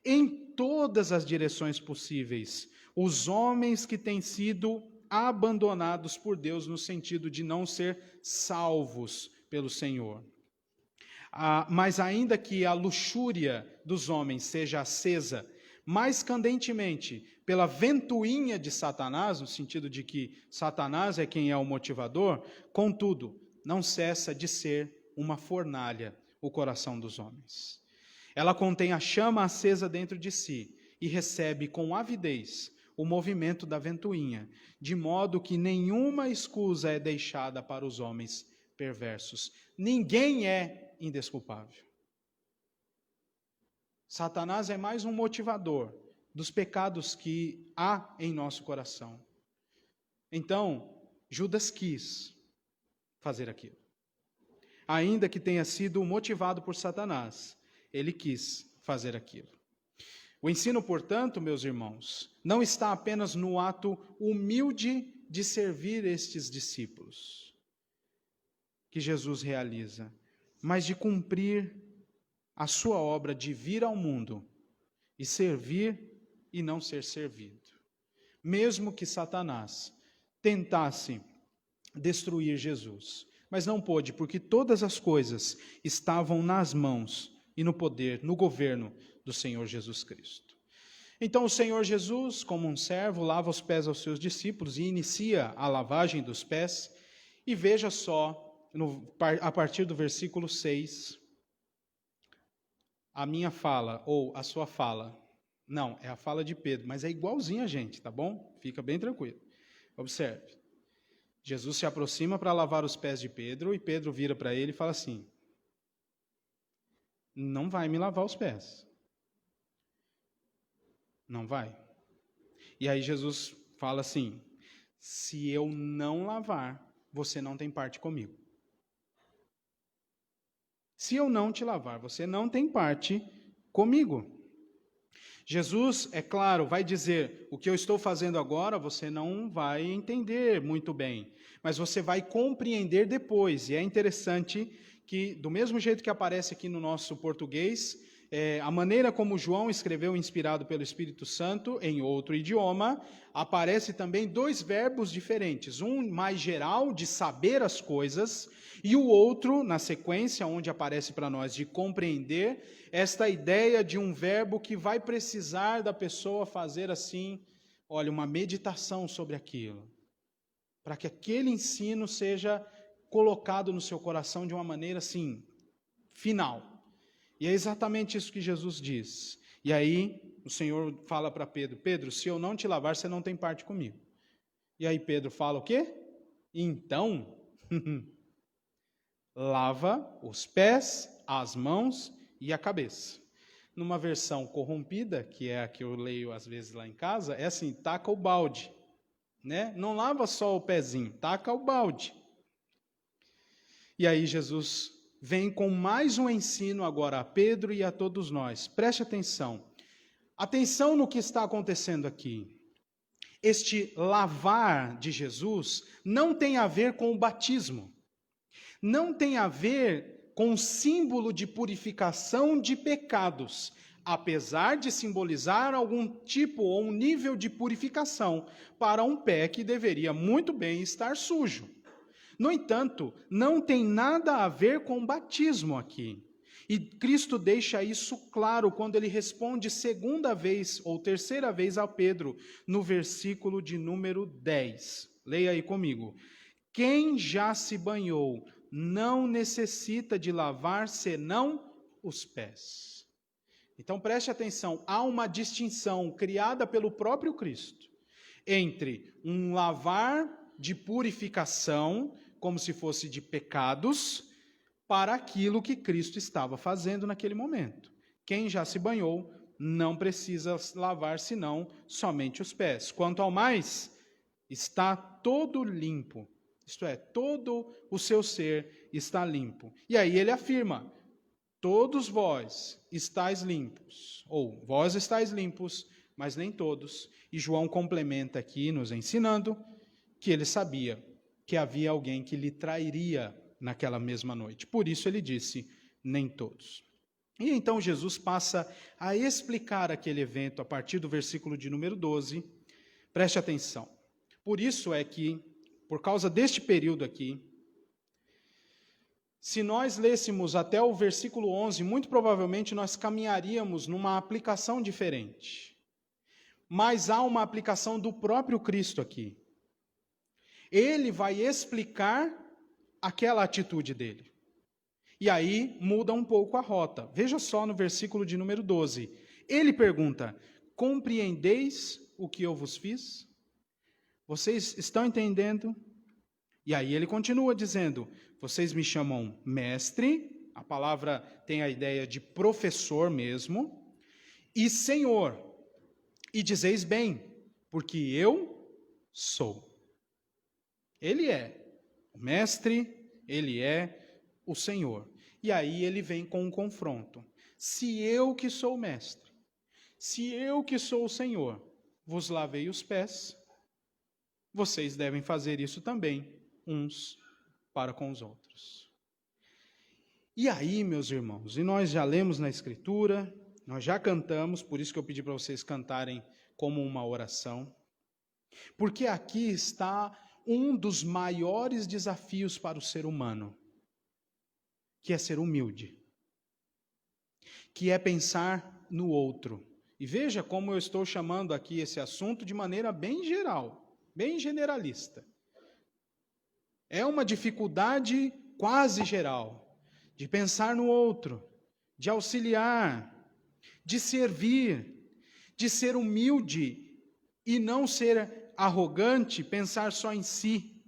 Speaker 1: em todas as direções possíveis os homens que têm sido abandonados por Deus no sentido de não ser salvos pelo Senhor. Mas ainda que a luxúria dos homens seja acesa mais candentemente pela ventoinha de Satanás, no sentido de que Satanás é quem é o motivador, contudo, não cessa de ser uma fornalha o coração dos homens. Ela contém a chama acesa dentro de si e recebe com avidez o movimento da ventoinha, de modo que nenhuma escusa é deixada para os homens perversos. Ninguém é indesculpável. Satanás é mais um motivador dos pecados que há em nosso coração. Então, Judas quis fazer aquilo. Ainda que tenha sido motivado por Satanás, ele quis fazer aquilo. O ensino, portanto, meus irmãos, não está apenas no ato humilde de servir estes discípulos que Jesus realiza, mas de cumprir a sua obra de vir ao mundo e servir e não ser servido. Mesmo que Satanás tentasse destruir Jesus, mas não pôde, porque todas as coisas estavam nas mãos e no poder, no governo do Senhor Jesus Cristo. Então o Senhor Jesus, como um servo, lava os pés aos seus discípulos e inicia a lavagem dos pés. E veja só, a partir do versículo 6, a minha fala, ou a sua fala. Não, é a fala de Pedro, mas é igualzinho a gente, tá bom? Fica bem tranquilo. Observe. Jesus se aproxima para lavar os pés de Pedro, e Pedro vira para ele e fala assim: não vai me lavar os pés. Não vai. E aí Jesus fala assim: se eu não lavar, você não tem parte comigo. Se eu não te lavar, você não tem parte comigo. Jesus, é claro, vai dizer: o que eu estou fazendo agora você não vai entender muito bem, mas você vai compreender depois. E é interessante que, do mesmo jeito que aparece aqui no nosso português, a maneira como João escreveu, inspirado pelo Espírito Santo, em outro idioma, aparece também dois verbos diferentes. Um mais geral, de saber as coisas, e o outro, na sequência, onde aparece para nós, de compreender, esta ideia de um verbo que vai precisar da pessoa fazer assim, olha, uma meditação sobre aquilo, para que aquele ensino seja colocado no seu coração de uma maneira assim, final. E é exatamente isso que Jesus diz. E aí o Senhor fala para Pedro: Pedro, se eu não te lavar, você não tem parte comigo. E aí Pedro fala o quê? Então, lava os pés, as mãos e a cabeça. Numa versão corrompida, que é a que eu leio às vezes lá em casa, é assim: taca o balde, né? Não lava só o pezinho, taca o balde. E aí Jesus vem com mais um ensino agora a Pedro e a todos nós. Preste atenção. Atenção no que está acontecendo aqui. Este lavar de Jesus não tem a ver com o batismo. Não tem a ver com o símbolo de purificação de pecados, apesar de simbolizar algum tipo ou um nível de purificação para um pé que deveria muito bem estar sujo. No entanto, não tem nada a ver com batismo aqui. E Cristo deixa isso claro quando ele responde segunda vez ou terceira vez a Pedro, no versículo de número 10. Leia aí comigo. Quem já se banhou não necessita de lavar senão os pés. Então preste atenção, há uma distinção criada pelo próprio Cristo entre um lavar de purificação, como se fosse de pecados, para aquilo que Cristo estava fazendo naquele momento. Quem já se banhou não precisa lavar senão somente os pés. Quanto ao mais, está todo limpo. Isto é, todo o seu ser está limpo. E aí ele afirma: todos vós estáis limpos, ou vós estáis limpos, mas nem todos. E João complementa aqui, nos ensinando, que ele sabia que havia alguém que lhe trairia naquela mesma noite. Por isso ele disse: nem todos. E então Jesus passa a explicar aquele evento a partir do versículo de número 12. Preste atenção. Por isso é que, por causa deste período aqui, se nós lêssemos até o versículo 11, muito provavelmente nós caminharíamos numa aplicação diferente. Mas há uma aplicação do próprio Cristo aqui. Ele vai explicar aquela atitude dele. E aí muda um pouco a rota. Veja só no versículo de número 12. Ele pergunta: compreendeis o que eu vos fiz? Vocês estão entendendo? E aí ele continua dizendo: vocês me chamam mestre, a palavra tem a ideia de professor mesmo, e Senhor, e dizeis bem, porque eu sou. Ele é o mestre, ele é o Senhor. E aí ele vem com um confronto. Se eu que sou mestre, se eu que sou o Senhor vos lavei os pés, vocês devem fazer isso também, uns para com os outros. E aí, meus irmãos, e nós já lemos na Escritura, nós já cantamos, por isso que eu pedi para vocês cantarem como uma oração, porque aqui está um dos maiores desafios para o ser humano, que é ser humilde, que é pensar no outro. E veja como eu estou chamando aqui esse assunto de maneira bem geral, bem generalista. É uma dificuldade quase geral, de pensar no outro, de auxiliar, de servir, de ser humilde e não ser arrogante, pensar só em si.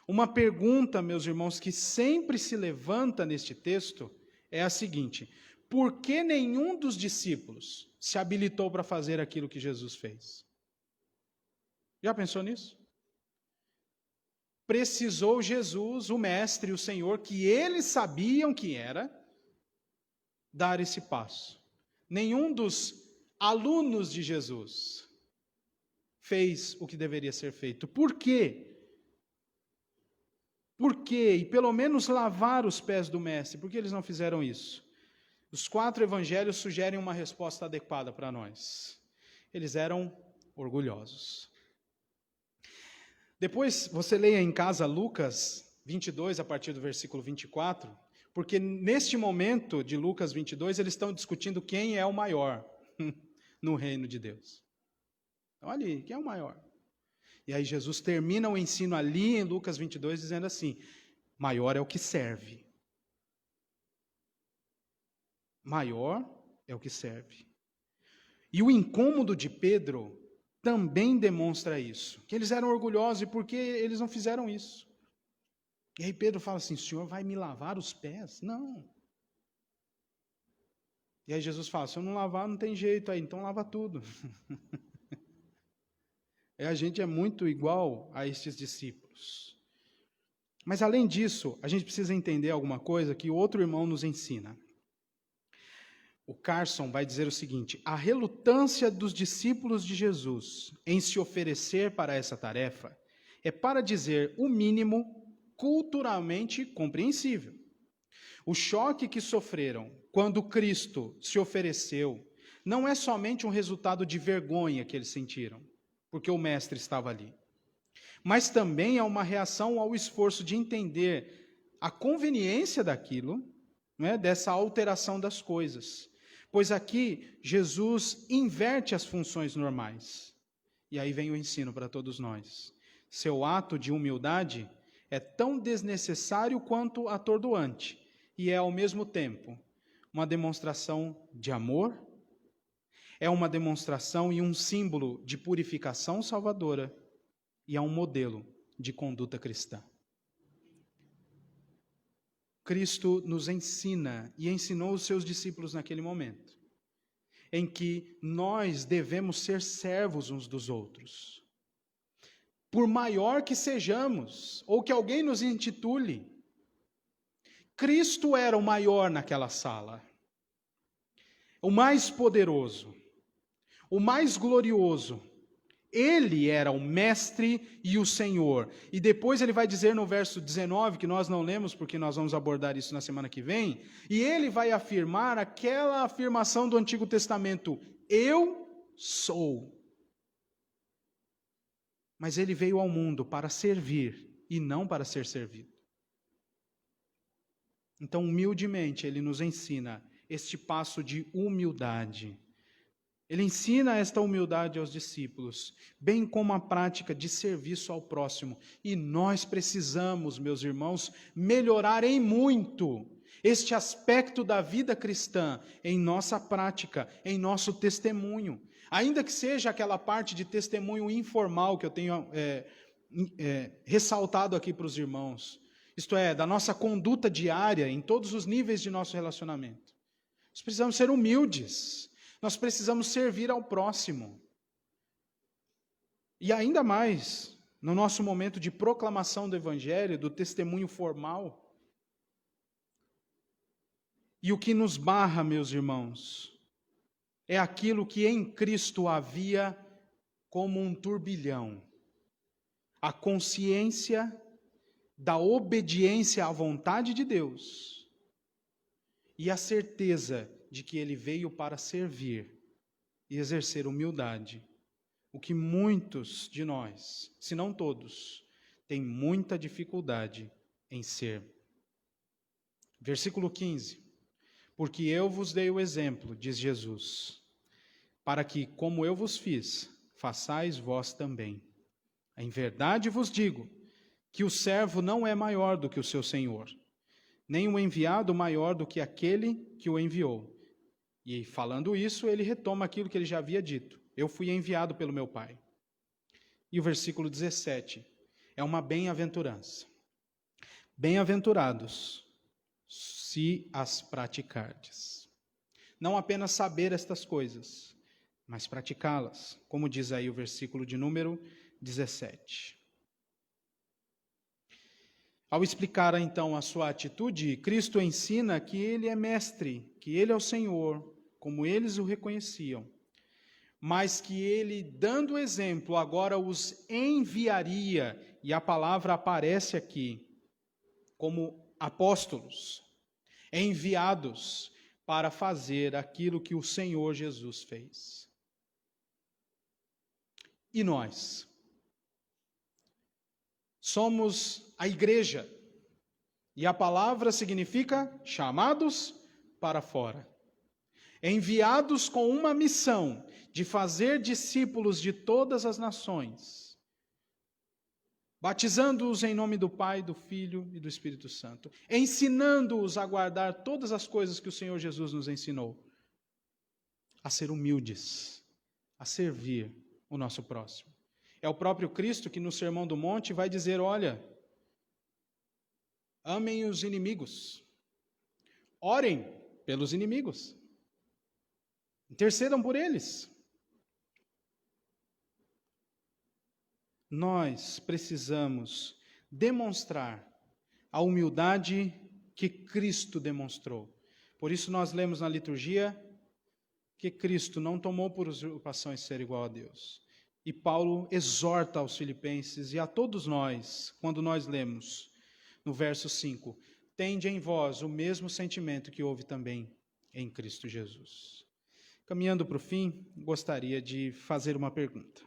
Speaker 1: Uma pergunta, meus irmãos, que sempre se levanta neste texto é a seguinte: por que nenhum dos discípulos se habilitou para fazer aquilo que Jesus fez? Já pensou nisso? Precisou Jesus, o Mestre, o Senhor, que eles sabiam que era, dar esse passo. Nenhum dos alunos de Jesus fez o que deveria ser feito. Por quê? Por quê? E pelo menos lavar os pés do Mestre. Por que eles não fizeram isso? Os 4 evangelhos sugerem uma resposta adequada para nós. Eles eram orgulhosos. Depois, você leia em casa Lucas 22, a partir do versículo 24, porque neste momento de Lucas 22, eles estão discutindo quem é o maior no reino de Deus. Então, ali, quem é o maior? E aí Jesus termina o ensino ali em Lucas 22, dizendo assim: maior é o que serve. Maior é o que serve. E o incômodo de Pedro também demonstra isso, que eles eram orgulhosos e por que eles não fizeram isso. E aí Pedro fala assim: o Senhor vai me lavar os pés? Não. E aí Jesus fala: se eu não lavar, não tem jeito aí, então lava tudo. A gente é muito igual a estes discípulos. Mas além disso, a gente precisa entender alguma coisa que outro irmão nos ensina. O Carson vai dizer o seguinte: a relutância dos discípulos de Jesus em se oferecer para essa tarefa é, para dizer o mínimo, culturalmente compreensível. O choque que sofreram quando Cristo se ofereceu não é somente um resultado de vergonha que eles sentiram, porque o Mestre estava ali, mas também é uma reação ao esforço de entender a conveniência daquilo, né, dessa alteração das coisas. Pois aqui Jesus inverte as funções normais. E aí vem o ensino para todos nós. Seu ato de humildade é tão desnecessário quanto atordoante, e é ao mesmo tempo uma demonstração de amor, é uma demonstração e um símbolo de purificação salvadora, e é um modelo de conduta cristã. Cristo nos ensina e ensinou os seus discípulos naquele momento, em que nós devemos ser servos uns dos outros. Por maior que sejamos, ou que alguém nos intitule, Cristo era o maior naquela sala, o mais poderoso, o mais glorioso. Ele era o Mestre e o Senhor. E depois ele vai dizer no verso 19, que nós não lemos porque nós vamos abordar isso na semana que vem, e ele vai afirmar aquela afirmação do Antigo Testamento: eu sou. Mas ele veio ao mundo para servir e não para ser servido. Então, humildemente, ele nos ensina este passo de humildade. Ele ensina esta humildade aos discípulos, bem como a prática de serviço ao próximo. E nós precisamos, meus irmãos, melhorar em muito este aspecto da vida cristã em nossa prática, em nosso testemunho. Ainda que seja aquela parte de testemunho informal que eu tenho ressaltado aqui para os irmãos. Isto é, da nossa conduta diária, em todos os níveis de nosso relacionamento. Nós precisamos ser humildes. Nós precisamos servir ao próximo. E ainda mais, no nosso momento de proclamação do Evangelho, do testemunho formal. E o que nos barra, meus irmãos, é aquilo que em Cristo havia como um turbilhão. A consciência da obediência à vontade de Deus e a certeza de que Ele veio para servir e exercer humildade. O que muitos de nós, se não todos, têm muita dificuldade em ser. Versículo 15. Porque eu vos dei o exemplo, diz Jesus, para que, como eu vos fiz, façais vós também. Em verdade vos digo que o servo não é maior do que o seu senhor, nem o enviado maior do que aquele que o enviou. E falando isso, ele retoma aquilo que ele já havia dito. Eu fui enviado pelo meu Pai. E o versículo 17 é uma bem-aventurança. Bem-aventurados se as praticardes. Não apenas saber estas coisas, mas praticá-las, como diz aí o versículo de número 17. Ao explicar então a sua atitude, Cristo ensina que Ele é mestre, que Ele é o Senhor, como eles o reconheciam, mas que Ele, dando o exemplo, agora os enviaria, e a palavra aparece aqui, como apóstolos, enviados para fazer aquilo que o Senhor Jesus fez. E nós? Somos a igreja, e a palavra significa chamados para fora. Enviados com uma missão de fazer discípulos de todas as nações, batizando-os em nome do Pai, do Filho e do Espírito Santo, ensinando-os a guardar todas as coisas que o Senhor Jesus nos ensinou, a ser humildes, a servir o nosso próximo. É o próprio Cristo que no Sermão do Monte vai dizer, olha, amem os inimigos, orem pelos inimigos, intercedam por eles. Nós precisamos demonstrar a humildade que Cristo demonstrou. Por isso nós lemos na liturgia que Cristo não tomou por usurpação ser igual a Deus. E Paulo exorta aos filipenses e a todos nós, quando nós lemos no verso 5, tende em vós o mesmo sentimento que houve também em Cristo Jesus. Caminhando para o fim, gostaria de fazer uma pergunta.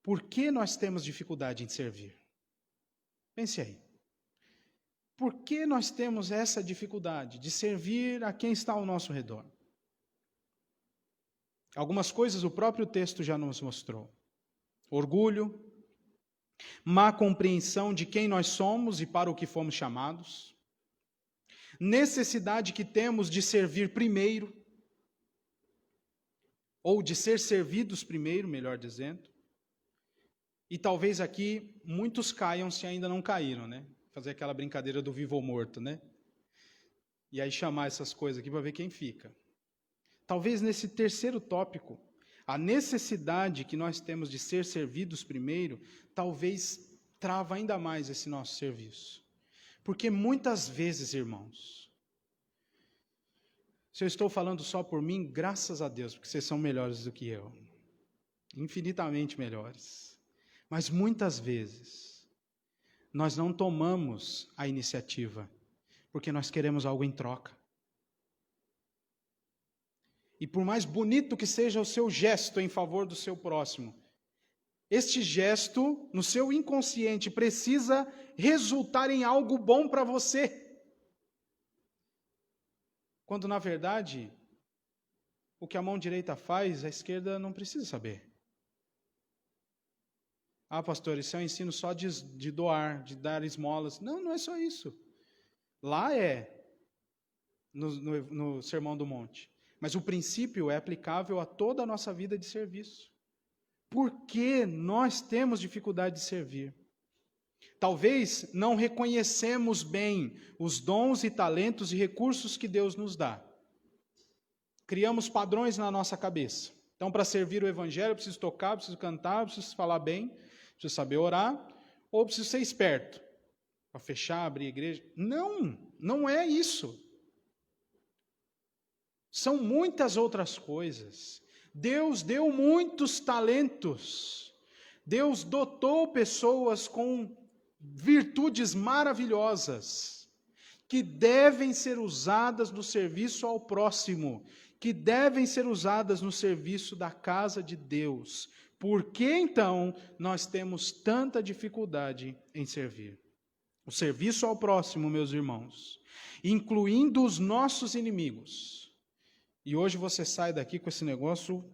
Speaker 1: Por que nós temos dificuldade em servir? Pense aí. Por que nós temos essa dificuldade de servir a quem está ao nosso redor? Algumas coisas o próprio texto já nos mostrou. Orgulho, má compreensão de quem nós somos e para o que fomos chamados, necessidade que temos de servir primeiro, ou de ser servidos primeiro, melhor dizendo. E talvez aqui muitos caiam se ainda não caíram, né? Fazer aquela brincadeira do vivo ou morto, né? E aí chamar essas coisas aqui para ver quem fica. Talvez nesse terceiro tópico, a necessidade que nós temos de ser servidos primeiro, talvez trava ainda mais esse nosso serviço. Porque muitas vezes, irmãos, se eu estou falando só por mim, graças a Deus, porque vocês são melhores do que eu. Infinitamente melhores. Mas muitas vezes, nós não tomamos a iniciativa, porque nós queremos algo em troca. E por mais bonito que seja o seu gesto em favor do seu próximo, este gesto, no seu inconsciente, precisa resultar em algo bom para você. Quando, na verdade, o que a mão direita faz, a esquerda não precisa saber. Ah, pastor, isso é um ensino só de doar, de dar esmolas. Não, não é só isso. Lá é, no Sermão do Monte. Mas o princípio é aplicável a toda a nossa vida de serviço. Por que nós temos dificuldade de servir? Talvez não reconhecemos bem os dons e talentos e recursos que Deus nos dá. Criamos padrões na nossa cabeça. Então, para servir o Evangelho, eu preciso tocar, eu preciso cantar, eu preciso falar bem, preciso saber orar, ou preciso ser esperto para fechar, abrir a igreja. Não, não é isso. São muitas outras coisas. Deus deu muitos talentos. Deus dotou pessoas com virtudes maravilhosas, que devem ser usadas no serviço ao próximo, que devem ser usadas no serviço da casa de Deus. Por que então nós temos tanta dificuldade em servir? O serviço ao próximo, meus irmãos, incluindo os nossos inimigos. E hoje você sai daqui com esse negócio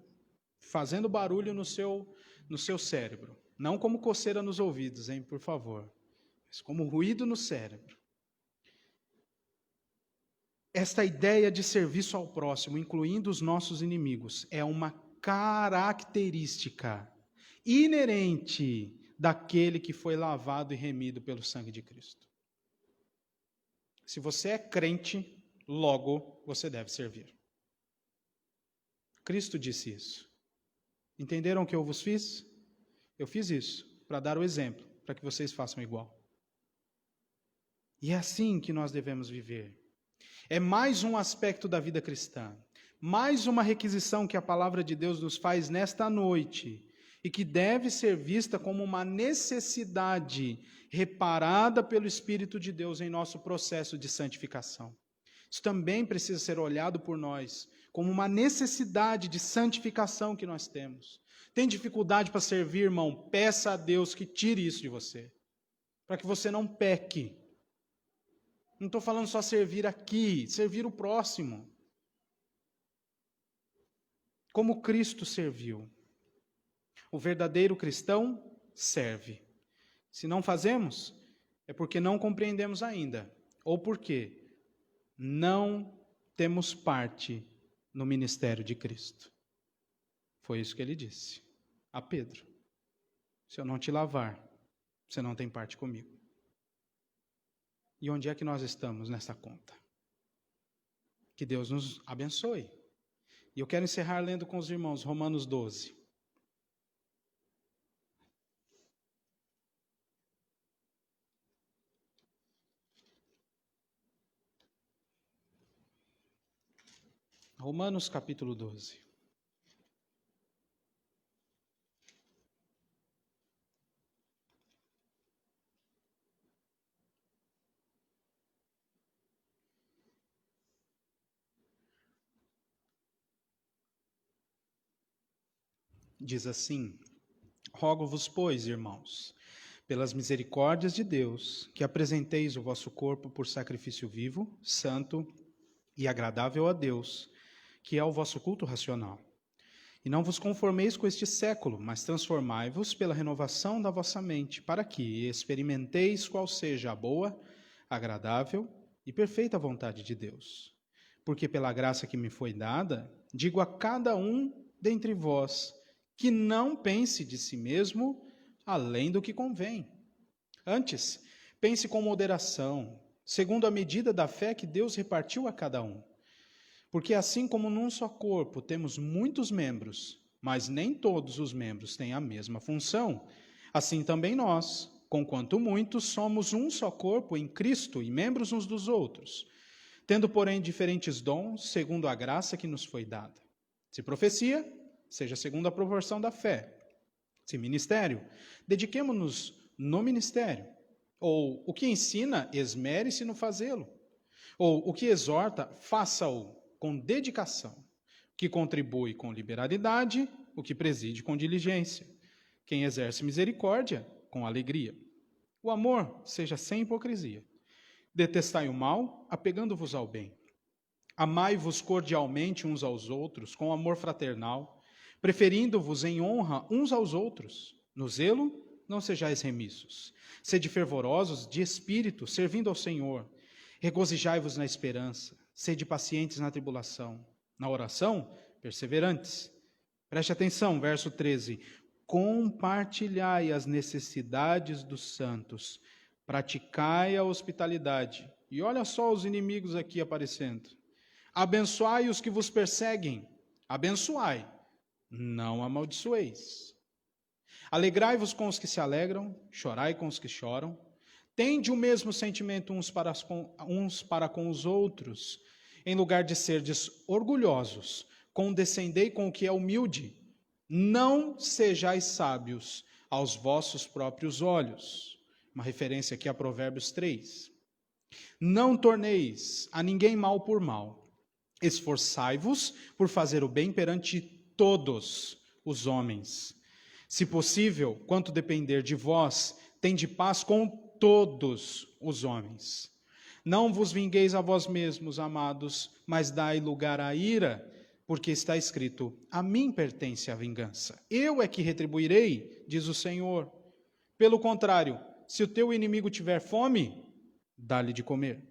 Speaker 1: fazendo barulho no seu cérebro. Não como coceira nos ouvidos, hein, por favor. Mas como ruído no cérebro. Esta ideia de serviço ao próximo, incluindo os nossos inimigos, é uma característica inerente daquele que foi lavado e remido pelo sangue de Cristo. Se você é crente, logo você deve servir. Cristo disse isso. Entenderam o que eu vos fiz? Eu fiz isso para dar o exemplo, para que vocês façam igual. E é assim que nós devemos viver. É mais um aspecto da vida cristã, mais uma requisição que a palavra de Deus nos faz nesta noite, e que deve ser vista como uma necessidade reparada pelo Espírito de Deus em nosso processo de santificação. Isso também precisa ser olhado por nós como uma necessidade de santificação que nós temos. Tem dificuldade para servir, irmão? Peça a Deus que tire isso de você, para que você não peque. Não estou falando só servir aqui, servir o próximo. Como Cristo serviu. O verdadeiro cristão serve. Se não fazemos, é porque não compreendemos ainda, ou porque não temos parte no ministério de Cristo. Foi isso que ele disse a Pedro. Se eu não te lavar, você não tem parte comigo. E onde é que nós estamos nessa conta? Que Deus nos abençoe. E eu quero encerrar lendo com os irmãos Romanos 12. Romanos capítulo 12. Diz assim: rogo-vos, pois, irmãos, pelas misericórdias de Deus, que apresenteis o vosso corpo por sacrifício vivo, santo e agradável a Deus, que é o vosso culto racional. E não vos conformeis com este século, mas transformai-vos pela renovação da vossa mente, para que experimenteis qual seja a boa, agradável e perfeita vontade de Deus. Porque pela graça que me foi dada, digo a cada um dentre vós, que não pense de si mesmo além do que convém. Antes, pense com moderação, segundo a medida da fé que Deus repartiu a cada um. Porque assim como num só corpo temos muitos membros, mas nem todos os membros têm a mesma função, assim também nós, conquanto muitos, somos um só corpo em Cristo e membros uns dos outros, tendo, porém, diferentes dons, segundo a graça que nos foi dada. Se profecia, seja segundo a proporção da fé. Se ministério, dediquemo-nos no ministério. Ou o que ensina, esmere-se no fazê-lo. Ou o que exorta, faça-o com dedicação. O que contribui com liberalidade, o que preside com diligência. Quem exerce misericórdia, com alegria. O amor seja sem hipocrisia. Detestai o mal, apegando-vos ao bem. Amai-vos cordialmente uns aos outros, com amor fraternal, preferindo-vos em honra uns aos outros. No zelo, não sejais remissos. Sede fervorosos de espírito, servindo ao Senhor. Regozijai-vos na esperança. Sede pacientes na tribulação. Na oração, perseverantes. Preste atenção, verso 13. Compartilhai as necessidades dos santos. Praticai a hospitalidade. E olha só os inimigos aqui aparecendo. Abençoai os que vos perseguem. Abençoai. Não amaldiçoeis. Alegrai-vos com os que se alegram, chorai com os que choram. Tende o mesmo sentimento uns para com os outros, Em lugar de serdes orgulhosos, condescendei com o que é humilde. Não sejais sábios aos vossos próprios olhos. Uma referência aqui a Provérbios 3. Não torneis a ninguém mal por mal. Esforçai-vos por fazer o bem perante todos os homens. Se possível, quanto depender de vós, tende paz com todos os homens. Não vos vingueis a vós mesmos, amados, mas dai lugar à ira, porque está escrito: a mim pertence a vingança. Eu é que retribuirei, diz o Senhor. Pelo contrário, se o teu inimigo tiver fome, dá-lhe de comer.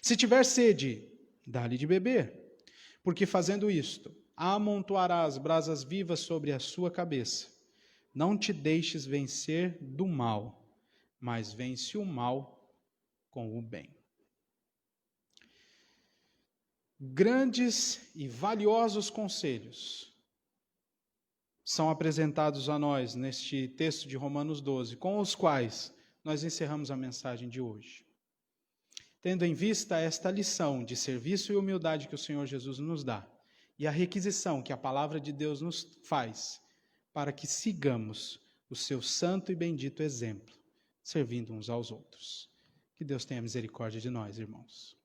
Speaker 1: Se tiver sede, dá-lhe de beber. Porque fazendo isto, amontoarás brasas vivas sobre a sua cabeça. Não te deixes vencer do mal, mas vence o mal com o bem. Grandes e valiosos conselhos são apresentados a nós neste texto de Romanos 12, com os quais nós encerramos a mensagem de hoje. Tendo em vista esta lição de serviço e humildade que o Senhor Jesus nos dá, e a requisição que a palavra de Deus nos faz, para que sigamos o seu santo e bendito exemplo, servindo uns aos outros. Que Deus tenha misericórdia de nós, irmãos.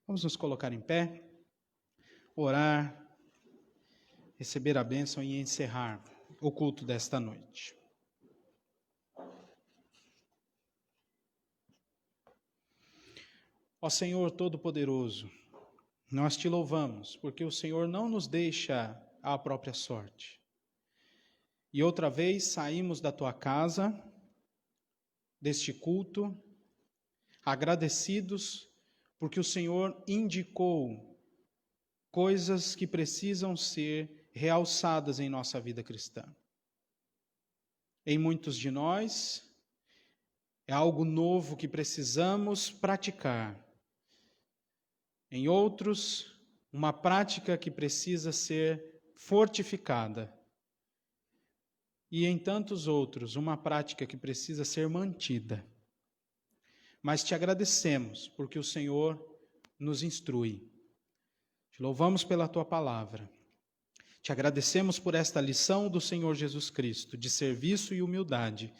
Speaker 1: Vamos nos colocar em pé, orar, receber a bênção e encerrar o culto desta noite. Ó Senhor Todo-Poderoso, nós te louvamos, porque o Senhor não nos deixa à própria sorte. E outra vez saímos da tua casa, deste culto, agradecidos, porque o Senhor indicou coisas que precisam ser realçadas em nossa vida cristã. Em muitos de nós, é algo novo que precisamos praticar. Em outros, uma prática que precisa ser fortificada. E em tantos outros, uma prática que precisa ser mantida. Mas te agradecemos, porque o Senhor nos instrui. Te louvamos pela tua palavra. Te agradecemos por esta lição do Senhor Jesus Cristo, de serviço e humildade.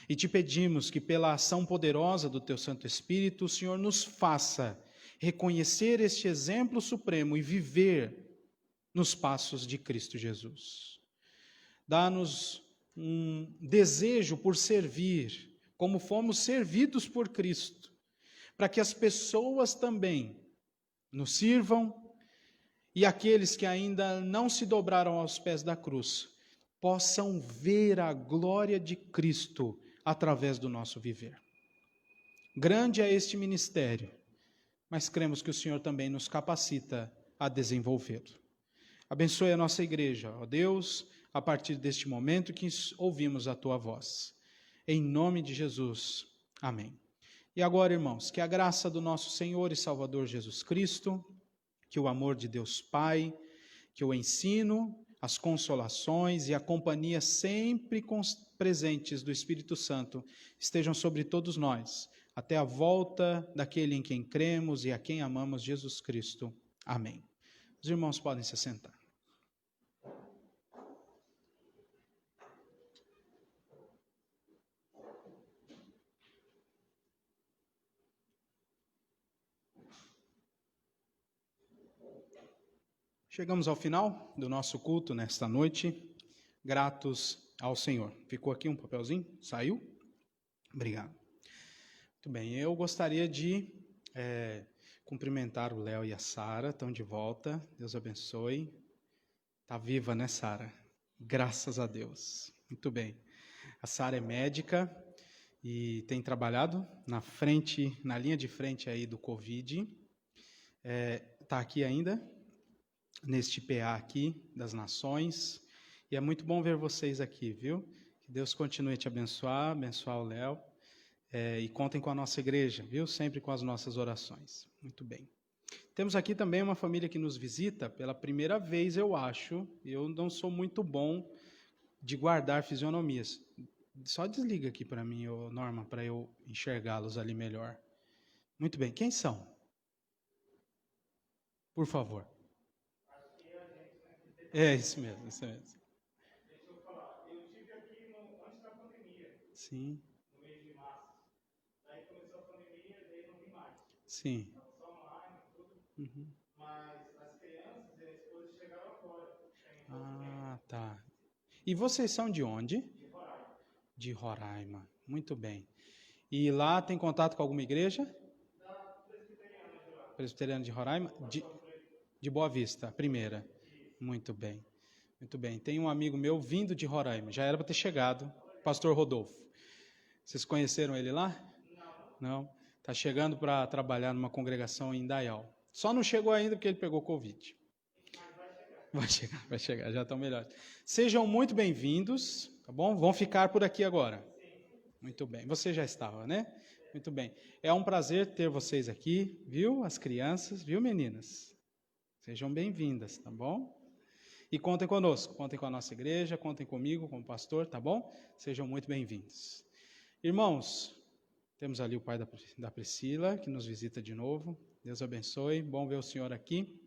Speaker 1: E te pedimos que, pela ação poderosa do teu Santo Espírito, o Senhor nos faça reconhecer este exemplo supremo e viver nos passos de Cristo Jesus. Dá-nos um desejo por servir, como fomos servidos por Cristo, para que as pessoas também nos sirvam e aqueles que ainda não se dobraram aos pés da cruz possam ver a glória de Cristo através do nosso viver. Grande é este ministério, mas cremos que o Senhor também nos capacita a desenvolvê-lo. Abençoe a nossa igreja, ó Deus, a partir deste momento que ouvimos a tua voz. Em nome de Jesus. Amém. E agora, irmãos, que a graça do nosso Senhor e Salvador Jesus Cristo, que o amor de Deus Pai, que o ensino, as consolações e a companhia sempre presentes do Espírito Santo estejam sobre todos nós, até a volta daquele em quem cremos e a quem amamos, Jesus Cristo. Amém. Os irmãos podem se assentar. Chegamos ao final do nosso culto nesta noite, gratos ao Senhor. Ficou aqui um papelzinho? Saiu? Obrigado. Muito bem, eu gostaria de cumprimentar o Léo e a Sara, estão de volta, Deus abençoe. Está viva, né, Sara? Graças a Deus. Muito bem. A Sara é médica e tem trabalhado na linha de frente aí do Covid. Está aqui ainda, neste PA aqui das Nações. E é muito bom ver vocês aqui, viu? Que Deus continue a te abençoar o Léo. E contem com a nossa igreja, viu? Sempre com as nossas orações. Muito bem. Temos aqui também uma família que nos visita pela primeira vez, eu acho. Eu não sou muito bom de guardar fisionomias. Só desliga aqui para mim, Norma, para eu enxergá-los ali melhor. Muito bem. Quem são? Por favor. É isso mesmo, isso mesmo.
Speaker 4: Deixa eu falar, eu estive aqui antes da pandemia,
Speaker 1: Sim,
Speaker 4: no mês de março. Daí começou a pandemia, daí não vi mais.
Speaker 1: sim.
Speaker 4: Só online, tudo.
Speaker 1: Uhum.
Speaker 4: Mas as crianças e a esposa chegaram agora.
Speaker 1: Ah, tá. E vocês são de onde?
Speaker 4: De Roraima.
Speaker 1: De Roraima. Muito bem. E lá tem contato com alguma igreja?
Speaker 4: Da presbiteriana de lá.
Speaker 1: Presbiteriana de Roraima? De Boa Vista, a primeira. Muito bem. Muito bem. Tem um amigo meu vindo de Roraima. Já era para ter chegado. Pastor Rodolfo. Vocês conheceram ele lá? Não. Está chegando para trabalhar numa congregação em Indaial. Só não chegou ainda porque ele pegou Covid. Vai chegar, já estão melhores. Sejam muito bem-vindos, tá bom? Vão ficar por aqui agora. Muito bem. Você já estava, né? Muito bem. É um prazer ter vocês aqui, viu? As crianças, viu, meninas? Sejam bem-vindas, tá bom? E contem conosco, contem com a nossa igreja, contem comigo como pastor, tá bom? Sejam muito bem-vindos. Irmãos, temos ali o pai da Priscila, que nos visita de novo. Deus abençoe, bom ver o senhor aqui.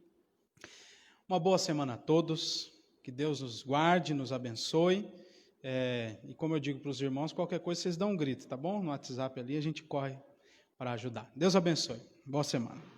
Speaker 1: Uma boa semana a todos, que Deus nos guarde, nos abençoe. E como eu digo para os irmãos, qualquer coisa vocês dão um grito, tá bom? No WhatsApp ali a gente corre para ajudar. Deus abençoe, boa semana.